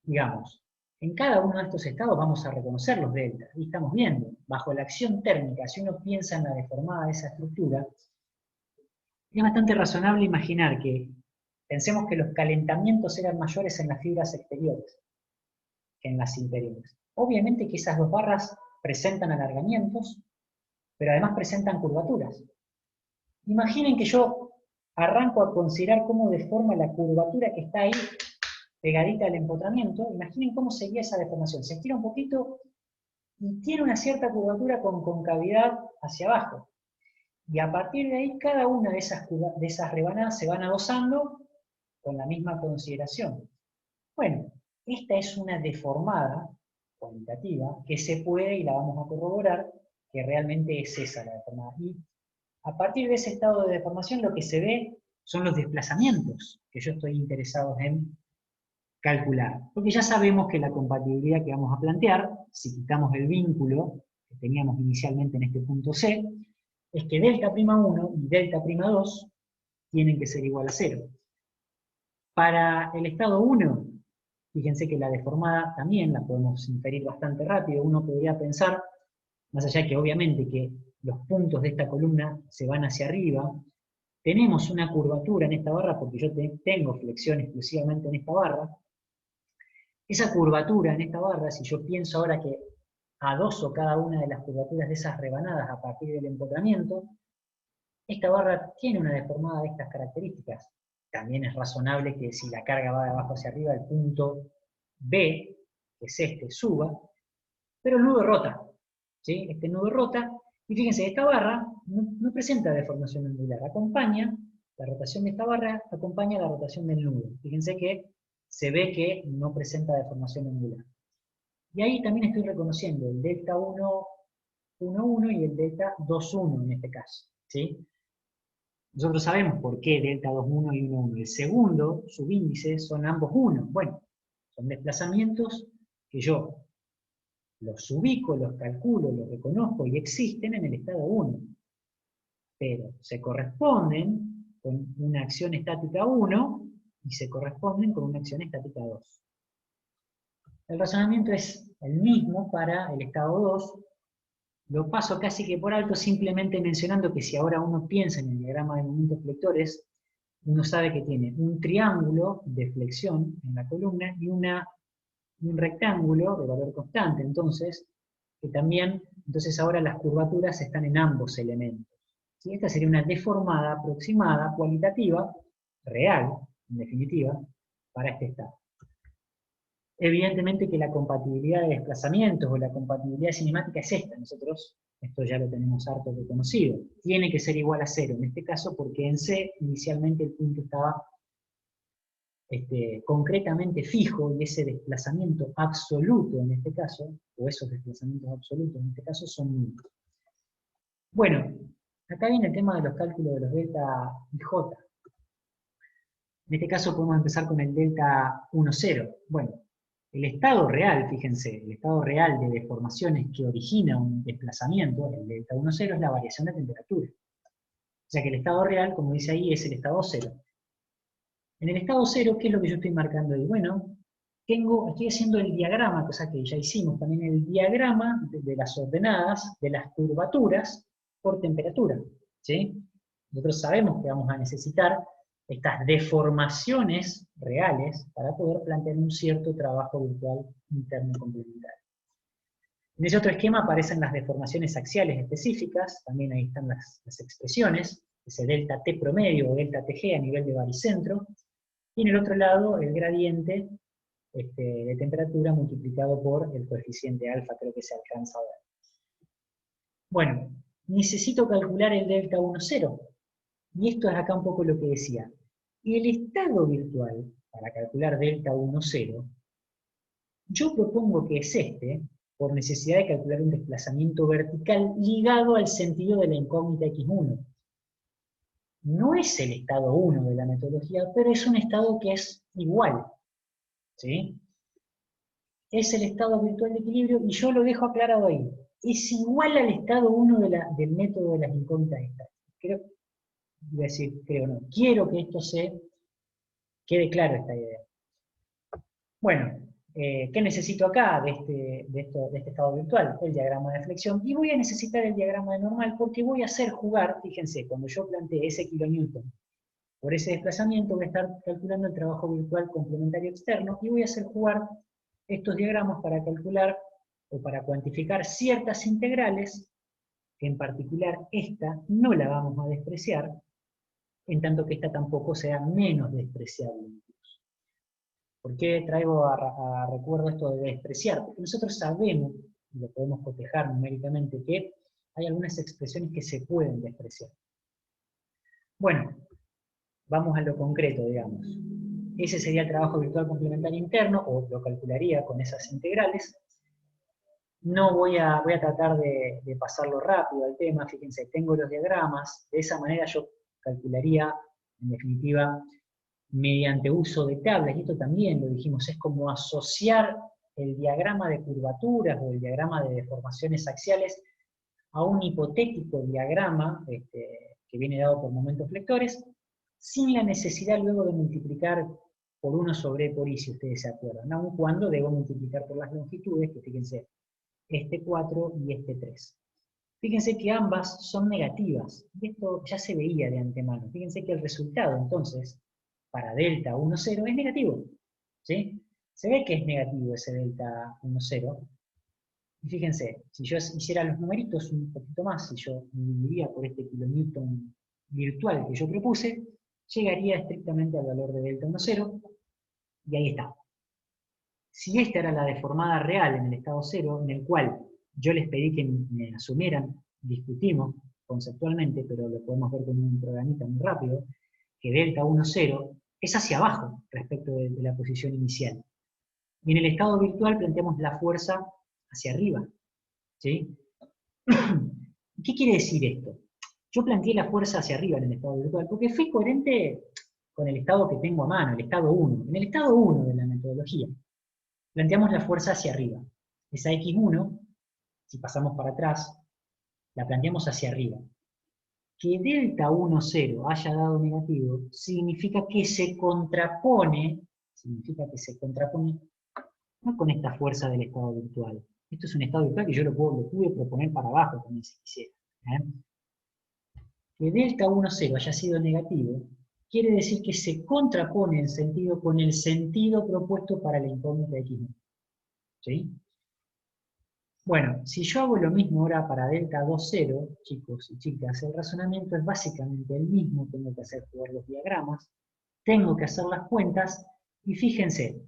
Digamos, en cada uno de estos estados vamos a reconocer los deltas. Y estamos viendo, bajo la acción térmica, si uno piensa en la deformada de esa estructura, es bastante razonable imaginar que pensemos que los calentamientos eran mayores en las fibras exteriores que en las interiores. Obviamente que esas dos barras presentan alargamientos, pero además presentan curvaturas. Imaginen que yo arranco a considerar cómo deforma la curvatura que está ahí pegadita al empotramiento. Imaginen cómo sería esa deformación. Se estira un poquito y tiene una cierta curvatura con concavidad hacia abajo. Y a partir de ahí, cada una de esas rebanadas se van adosando con la misma consideración. Bueno, esta es una deformada cualitativa que se puede, y la vamos a corroborar, que realmente es esa la deformada. Y a partir de ese estado de deformación lo que se ve son los desplazamientos que yo estoy interesado en calcular. Porque ya sabemos que la compatibilidad que vamos a plantear, si quitamos el vínculo que teníamos inicialmente en este punto C, es que delta'1 y delta'2 tienen que ser igual a 0. Para el estado 1, fíjense que la deformada también la podemos inferir bastante rápido. Uno podría pensar, más allá que obviamente que los puntos de esta columna se van hacia arriba, tenemos una curvatura en esta barra porque yo tengo flexión exclusivamente en esta barra. Esa curvatura en esta barra, si yo pienso ahora que adoso cada una de las curvaturas de esas rebanadas a partir del empotramiento, esta barra tiene una deformada de estas características. También es razonable que si la carga va de abajo hacia arriba, el punto B, que es este, suba, pero el nudo rota, ¿sí? Este nudo rota, y fíjense, esta barra no presenta deformación angular, acompaña, la rotación de esta barra acompaña la rotación del nudo. Fíjense que se ve que no presenta deformación angular. Y ahí también estoy reconociendo el delta 1,1 y el delta 2,1 en este caso, ¿sí? Nosotros sabemos por qué delta 2,1 y 1,1. El segundo subíndice son ambos 1. Bueno, son desplazamientos que yo los ubico, los calculo, los reconozco y existen en el estado 1. Pero se corresponden con una acción estática 1 y se corresponden con una acción estática 2. El razonamiento es el mismo para el estado 2. Lo paso casi que por alto simplemente mencionando que si ahora uno piensa en el diagrama de momentos flectores, uno sabe que tiene un triángulo de flexión en la columna y un rectángulo de valor constante. Entonces, ahora las curvaturas están en ambos elementos. ¿Sí? Esta sería una deformada aproximada, cualitativa, real, en definitiva, para este estado. Evidentemente que la compatibilidad de desplazamientos o la compatibilidad cinemática es esta. Nosotros esto ya lo tenemos harto reconocido. Tiene que ser igual a 0 en este caso porque en C inicialmente el punto estaba concretamente fijo y ese desplazamiento absoluto en este caso, o esos desplazamientos absolutos en este caso son nulos. Bueno, acá viene el tema de los cálculos de los delta y j. En este caso podemos empezar con el delta 1,0. Bueno, el estado real, fíjense, el estado real de deformaciones que origina un desplazamiento, el delta 1,0 es la variación de temperatura. O sea que el estado real, como dice ahí, es el estado 0. En el estado 0, ¿qué es lo que yo estoy marcando ahí? Bueno, estoy haciendo el diagrama, cosa que ya hicimos también, el diagrama de las ordenadas, de las curvaturas por temperatura. ¿Sí? Nosotros sabemos que vamos a necesitar estas deformaciones reales para poder plantear un cierto trabajo virtual interno complementario. En ese otro esquema aparecen las deformaciones axiales específicas, también ahí están las expresiones, ese delta T promedio o delta TG a nivel de baricentro, y en el otro lado el gradiente de temperatura multiplicado por el coeficiente alfa, creo que se alcanza a ver. Bueno, necesito calcular el delta 1,0, y esto es acá un poco lo que decía. Y el estado virtual, para calcular delta 1, 0, yo propongo que es este, por necesidad de calcular un desplazamiento vertical ligado al sentido de la incógnita x1. No es el estado 1 de la metodología, pero es un estado que es igual, ¿sí? Es el estado virtual de equilibrio, y yo lo dejo aclarado ahí. Es igual al estado 1 del método de las incógnitas estadísticas. Quiero que esto quede claro, esta idea. Bueno, ¿qué necesito acá de este estado virtual? El diagrama de flexión, y voy a necesitar el diagrama de normal, porque voy a hacer jugar, fíjense, cuando yo plantee ese kilonewton por ese desplazamiento, voy a estar calculando el trabajo virtual complementario externo, y voy a hacer jugar estos diagramas para calcular o para cuantificar ciertas integrales, que en particular esta no la vamos a despreciar, en tanto que esta tampoco sea menos despreciable. ¿Por qué traigo a recuerdo esto de despreciar? Porque nosotros sabemos, y lo podemos cotejar numéricamente, que hay algunas expresiones que se pueden despreciar. Bueno, vamos a lo concreto, digamos. Ese sería el trabajo virtual complementario interno, o lo calcularía con esas integrales. No voy a tratar de pasarlo rápido al tema, fíjense, tengo los diagramas, de esa manera yo calcularía, en definitiva, mediante uso de tablas, y esto también lo dijimos, es como asociar el diagrama de curvaturas o el diagrama de deformaciones axiales a un hipotético diagrama que viene dado por momentos flectores, sin la necesidad luego de multiplicar por 1 sobre E por I, si ustedes se acuerdan, aun cuando debo multiplicar por las longitudes, que fíjense, este 4 y este 3. Fíjense que ambas son negativas, y esto ya se veía de antemano. Fíjense que el resultado, entonces, para delta 1, 0 es negativo, ¿sí? Se ve que es negativo ese delta 1, 0. Y fíjense, si yo hiciera los numeritos un poquito más, si yo dividiría por este kilonewton virtual que yo propuse, llegaría estrictamente al valor de delta 1, 0, y ahí está. Si esta era la deformada real en el estado 0, en el cual yo les pedí que me asumieran, discutimos conceptualmente, pero lo podemos ver con un programita muy rápido, que delta 1, 0 es hacia abajo respecto de la posición inicial. Y en el estado virtual planteamos la fuerza hacia arriba, ¿sí? ¿Qué quiere decir esto? Yo planteé la fuerza hacia arriba en el estado virtual porque fui coherente con el estado que tengo a mano, el estado 1. En el estado 1 de la metodología, planteamos la fuerza hacia arriba. Esa X1, si pasamos para atrás, la planteamos hacia arriba. Que delta 1, 0 haya dado negativo, significa que se contrapone, no con esta fuerza del estado virtual. Esto es un estado virtual que yo lo pude proponer para abajo también si quisiera. Que delta 1, 0 haya sido negativo, quiere decir que se contrapone en sentido con el sentido propuesto para la incógnita de x1. ¿Sí? Bueno, si yo hago lo mismo ahora para delta 2, 0, chicos y chicas, el razonamiento es básicamente el mismo, tengo que hacer jugar los diagramas, tengo que hacer las cuentas, y fíjense,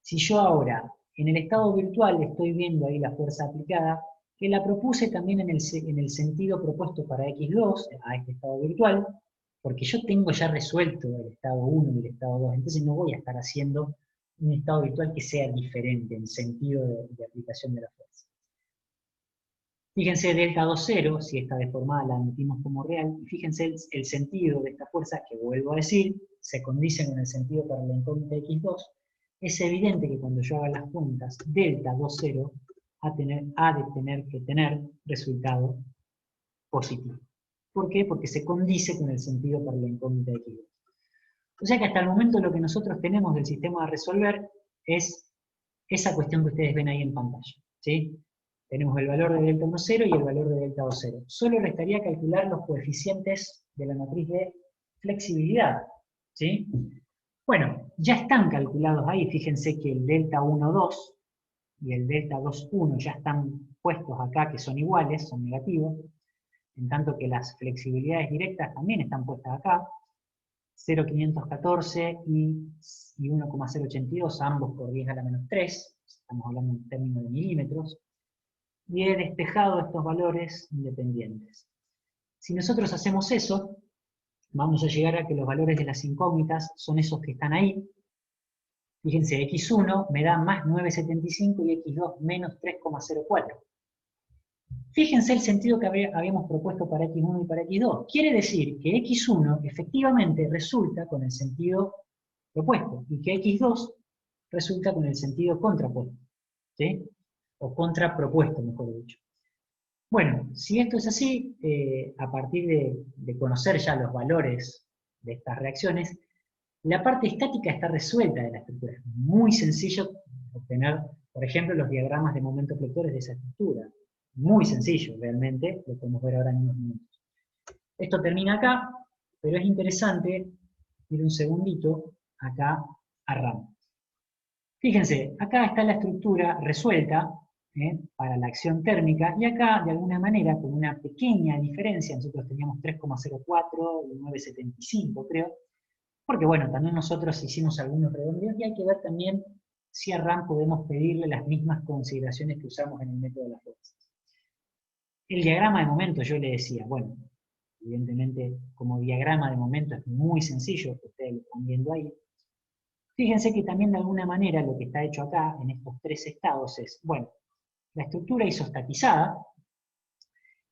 si yo ahora en el estado virtual estoy viendo ahí la fuerza aplicada, que la propuse también en el sentido propuesto para x2, a este estado virtual, porque yo tengo ya resuelto el estado 1 y el estado 2, entonces no voy a estar haciendo un estado virtual que sea diferente en sentido de aplicación de la fuerza. Fíjense delta 2, 0, si esta deformada la admitimos como real, y fíjense el sentido de esta fuerza, que vuelvo a decir, se condice con el sentido para la incógnita x2, es evidente que cuando yo haga las cuentas, delta 2, 0 ha de tener que tener resultado positivo. ¿Por qué? Porque se condice con el sentido para la incógnita x2. O sea que hasta el momento lo que nosotros tenemos del sistema a resolver es esa cuestión que ustedes ven ahí en pantalla, ¿sí? Tenemos el valor de delta 1, 0 y el valor de delta 2, 0. Solo restaría calcular los coeficientes de la matriz de flexibilidad, ¿sí? Bueno, ya están calculados ahí, fíjense que el delta 1, 2 y el delta 2, 1 ya están puestos acá, que son iguales, son negativos, en tanto que las flexibilidades directas también están puestas acá, 0,514 y 1,082, ambos por 10 a la menos 3, estamos hablando en términos de milímetros, y he despejado estos valores independientes. Si nosotros hacemos eso, vamos a llegar a que los valores de las incógnitas son esos que están ahí. Fíjense, x1 me da más 9,75 y x2 menos 3,04. Fíjense el sentido que habíamos propuesto para x1 y para x2. Quiere decir que x1 efectivamente resulta con el sentido propuesto y que x2 resulta con el sentido contrapuesto, ¿sí? O contrapropuesto, mejor dicho. Bueno, si esto es así, a partir de conocer ya los valores de estas reacciones, la parte estática está resuelta de la estructura. Es muy sencillo obtener, por ejemplo, los diagramas de momentos vectores de esa estructura. Muy sencillo, realmente, lo podemos ver ahora en unos minutos. Esto termina acá, pero es interesante ir un segundito acá a RAM. Fíjense, acá está la estructura resuelta para la acción térmica, y acá, de alguna manera, con una pequeña diferencia, nosotros teníamos 3,04 y 9,75, creo, porque bueno, también nosotros hicimos algunos redondeos, y hay que ver también si a RAM podemos pedirle las mismas consideraciones que usamos en el método de las fuerzas. El diagrama de momento, yo le decía, bueno, evidentemente como diagrama de momento es muy sencillo, ustedes lo están viendo ahí. Fíjense que también de alguna manera lo que está hecho acá, en estos tres estados, es, bueno, la estructura isostatizada,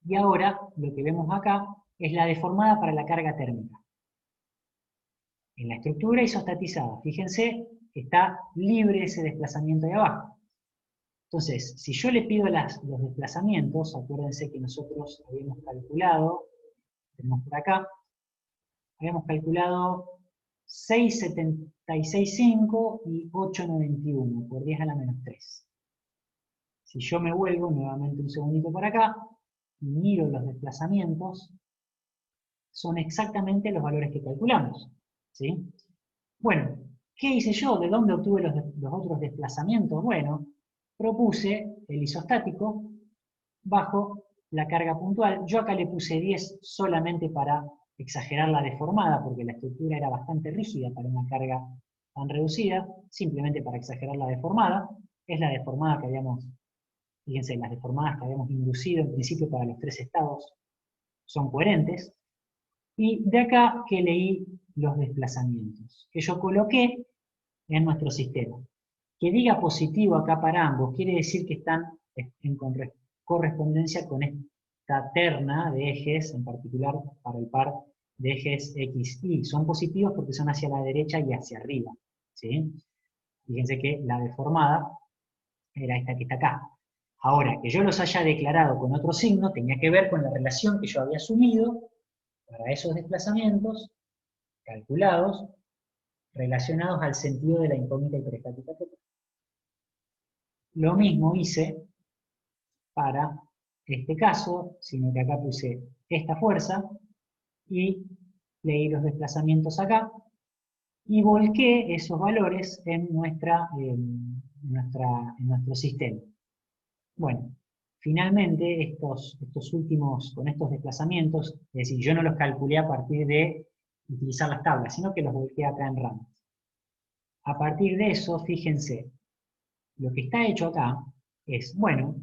y ahora lo que vemos acá es la deformada para la carga térmica. En la estructura isostatizada, fíjense que está libre ese desplazamiento de abajo. Entonces, si yo le pido los desplazamientos, acuérdense que nosotros habíamos calculado, tenemos por acá, habíamos calculado 6,765 y 8,91 por 10 a la menos 3. Si yo me vuelvo nuevamente un segundito para acá, y miro los desplazamientos, son exactamente los valores que calculamos, ¿sí? Bueno, ¿qué hice yo? ¿De dónde obtuve los otros desplazamientos? Bueno, propuse el isostático bajo la carga puntual. Yo acá le puse 10 solamente para exagerar la deformada, porque la estructura era bastante rígida para una carga tan reducida, simplemente para exagerar la deformada. Es la deformada que habíamos, fíjense, las deformadas que habíamos inducido en principio para los tres estados son coherentes. Y de acá que leí los desplazamientos, que yo coloqué en nuestro sistema. Que diga positivo acá para ambos, quiere decir que están en correspondencia con esta terna de ejes, en particular para el par de ejes X, Y. Son positivos porque son hacia la derecha y hacia arriba, ¿sí? Fíjense que la deformada era esta que está acá. Ahora, que yo los haya declarado con otro signo, tenía que ver con la relación que yo había asumido para esos desplazamientos calculados, relacionados al sentido de la incógnita hiperestática total. Lo mismo hice para este caso, sino que acá puse esta fuerza y leí los desplazamientos acá y volqué esos valores en nuestro sistema. Bueno, finalmente estos últimos, con estos desplazamientos, es decir, yo no los calculé a partir de utilizar las tablas, sino que los volqué acá en RAM. A partir de eso, fíjense, lo que está hecho acá es, bueno,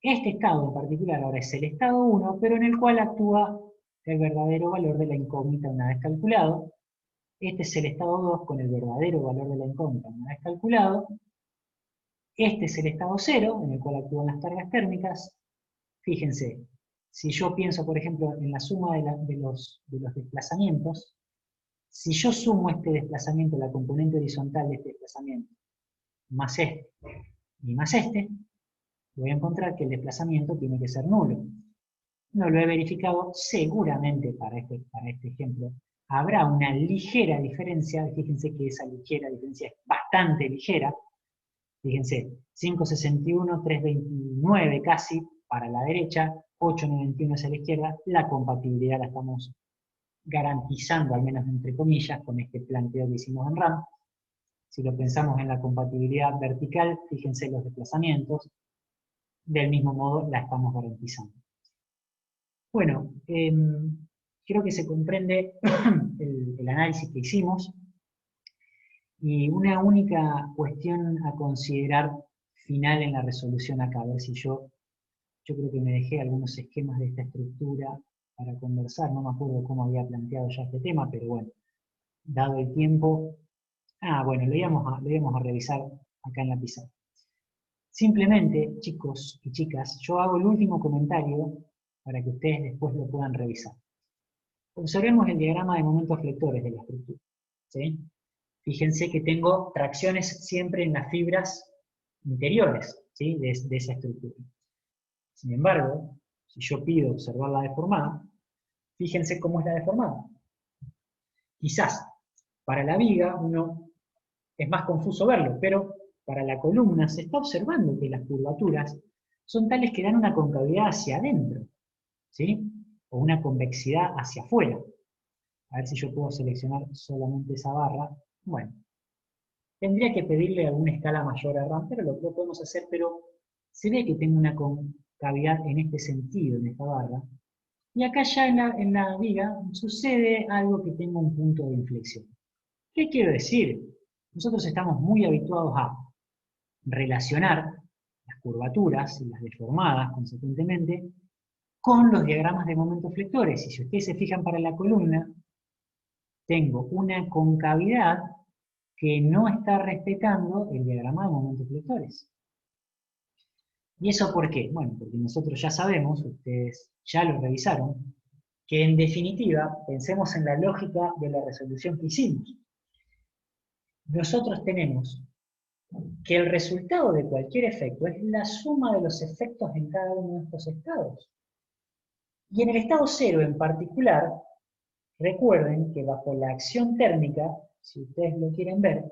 este estado en particular ahora es el estado 1, pero en el cual actúa el verdadero valor de la incógnita una vez calculado. Este es el estado 2 con el verdadero valor de la incógnita una vez calculado. Este es el estado 0, en el cual actúan las cargas térmicas. Fíjense, si yo pienso, por ejemplo, en la suma de los desplazamientos, si yo sumo este desplazamiento, la componente horizontal de este desplazamiento, más este y más este, voy a encontrar que el desplazamiento tiene que ser nulo. No lo he verificado, seguramente para este ejemplo habrá una ligera diferencia. Fíjense que esa ligera diferencia es bastante ligera. Fíjense, 5,61, 3,29 casi para la derecha, 8,91 hacia la izquierda. La compatibilidad la estamos garantizando, al menos entre comillas, con este planteo que hicimos en RAM. Si lo pensamos en la compatibilidad vertical, fíjense los desplazamientos, del mismo modo la estamos garantizando. Bueno, creo que se comprende el análisis que hicimos, y una única cuestión a considerar final en la resolución acá, a ver si yo creo que me dejé algunos esquemas de esta estructura para conversar, no me acuerdo cómo había planteado ya este tema, pero bueno, dado el tiempo, bueno, lo íbamos a revisar acá en la pizarra. Simplemente, chicos y chicas, yo hago el último comentario para que ustedes después lo puedan revisar. Observemos el diagrama de momentos flectores de la estructura, ¿sí? Fíjense que tengo tracciones siempre en las fibras interiores, ¿sí? de esa estructura. Sin embargo, si yo pido observar la deformada, fíjense cómo es la deformada. Quizás para la viga es más confuso verlo, pero para la columna se está observando que las curvaturas son tales que dan una concavidad hacia adentro, ¿sí? O una convexidad hacia afuera. A ver si yo puedo seleccionar solamente esa barra. Bueno, tendría que pedirle alguna escala mayor a RAM, pero lo podemos hacer, pero se ve que tengo una concavidad en este sentido, en esta barra. Y acá ya en la viga sucede algo que tengo un punto de inflexión. ¿Qué quiero decir? Nosotros estamos muy habituados a relacionar las curvaturas y las deformadas, consecuentemente, con los diagramas de momentos flectores. Y si ustedes se fijan para la columna, tengo una concavidad que no está respetando el diagrama de momentos flectores. ¿Y eso por qué? Bueno, porque nosotros ya sabemos, ustedes ya lo revisaron, que en definitiva, pensemos en la lógica de la resolución que hicimos. Nosotros tenemos que el resultado de cualquier efecto es la suma de los efectos en cada uno de estos estados. Y en el estado cero en particular, recuerden que bajo la acción térmica, si ustedes lo quieren ver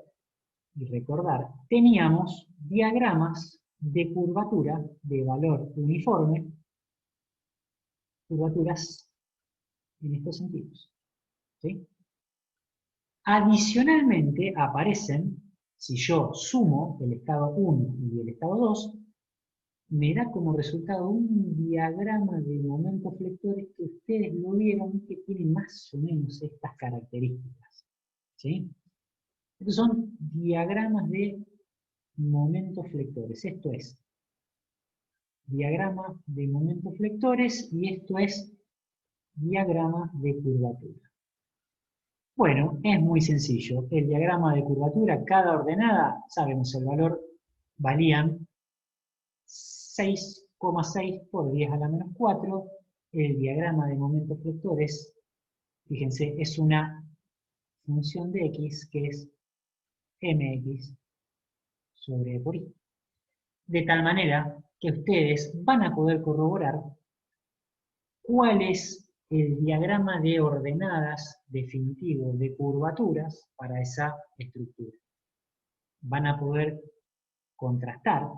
y recordar, teníamos diagramas de curvatura de valor uniforme, curvaturas en estos sentidos, ¿sí? Adicionalmente aparecen, si yo sumo el estado 1 y el estado 2, me da como resultado un diagrama de momentos flectores que ustedes lo vieron que tiene más o menos estas características, ¿sí? Estos son diagramas de momentos flectores. Esto es diagrama de momentos flectores y esto es diagrama de curvatura. Bueno, es muy sencillo. El diagrama de curvatura, cada ordenada, sabemos el valor, valían 6,6 por 10 a la menos 4. El diagrama de momentos flectores, fíjense, es una función de x que es mx sobre e por y. De tal manera que ustedes van a poder corroborar cuál es el diagrama de ordenadas definitivo de curvaturas para esa estructura. Van a poder contrastar,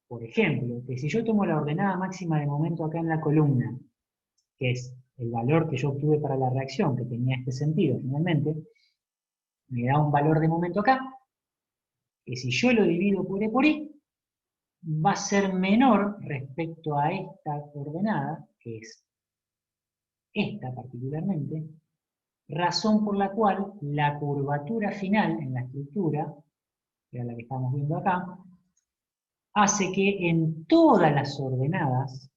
por ejemplo, que si yo tomo la ordenada máxima de momento acá en la columna, que es el valor que yo obtuve para la reacción, que tenía este sentido finalmente, me da un valor de momento acá, que si yo lo divido por e por y, va a ser menor respecto a esta coordenada, que es esta particularmente, razón por la cual la curvatura final en la estructura, que es la que estamos viendo acá, hace que en todas las ordenadas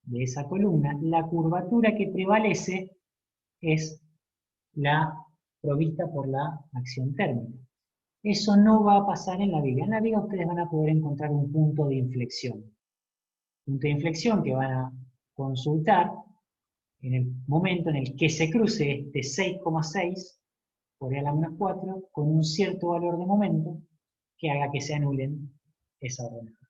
de esa columna, la curvatura que prevalece es la provista por la acción térmica. Eso no va a pasar en la viga. En la viga ustedes van a poder encontrar un punto de inflexión. Punto de inflexión que van a consultar en el momento en el que se cruce este 6,6 por e a la menos 4 con un cierto valor de momento que haga que se anulen esa ordenada.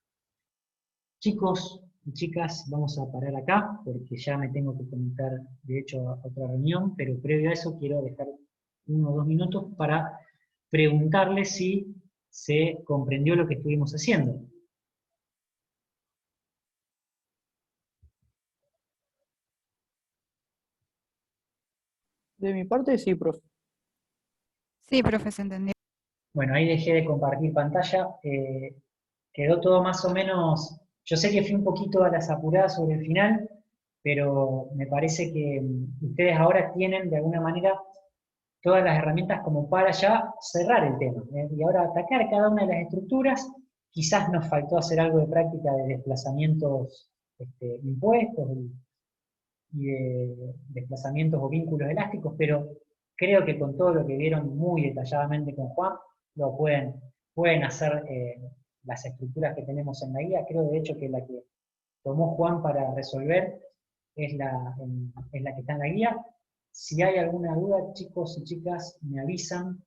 Chicos y chicas, vamos a parar acá porque ya me tengo que conectar de hecho a otra reunión, pero previo a eso quiero dejar 1 o 2 minutos para preguntarles si se comprendió lo que estuvimos haciendo.
De mi parte, sí, profe.
Sí, profe, se entendió.
Bueno, ahí dejé de compartir pantalla. Quedó todo más o menos. Yo sé que fui un poquito a las apuradas sobre el final, pero me parece que ustedes ahora tienen de alguna manera todas las herramientas como para ya cerrar el tema, y ahora atacar cada una de las estructuras. Quizás nos faltó hacer algo de práctica de desplazamientos impuestos, y de desplazamientos o vínculos elásticos, pero creo que con todo lo que vieron muy detalladamente con Juan, lo pueden hacer las estructuras que tenemos en la guía. Creo de hecho que la que tomó Juan para resolver es la que está en la guía. Si hay alguna duda, chicos y chicas, me avisan.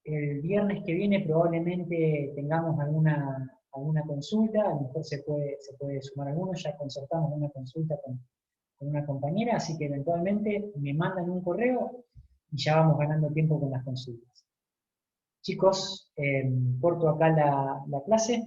El viernes que viene probablemente tengamos alguna consulta, a lo mejor se puede sumar alguno, ya concertamos una consulta con una compañera, así que eventualmente me mandan un correo y ya vamos ganando tiempo con las consultas. Chicos, corto acá la clase.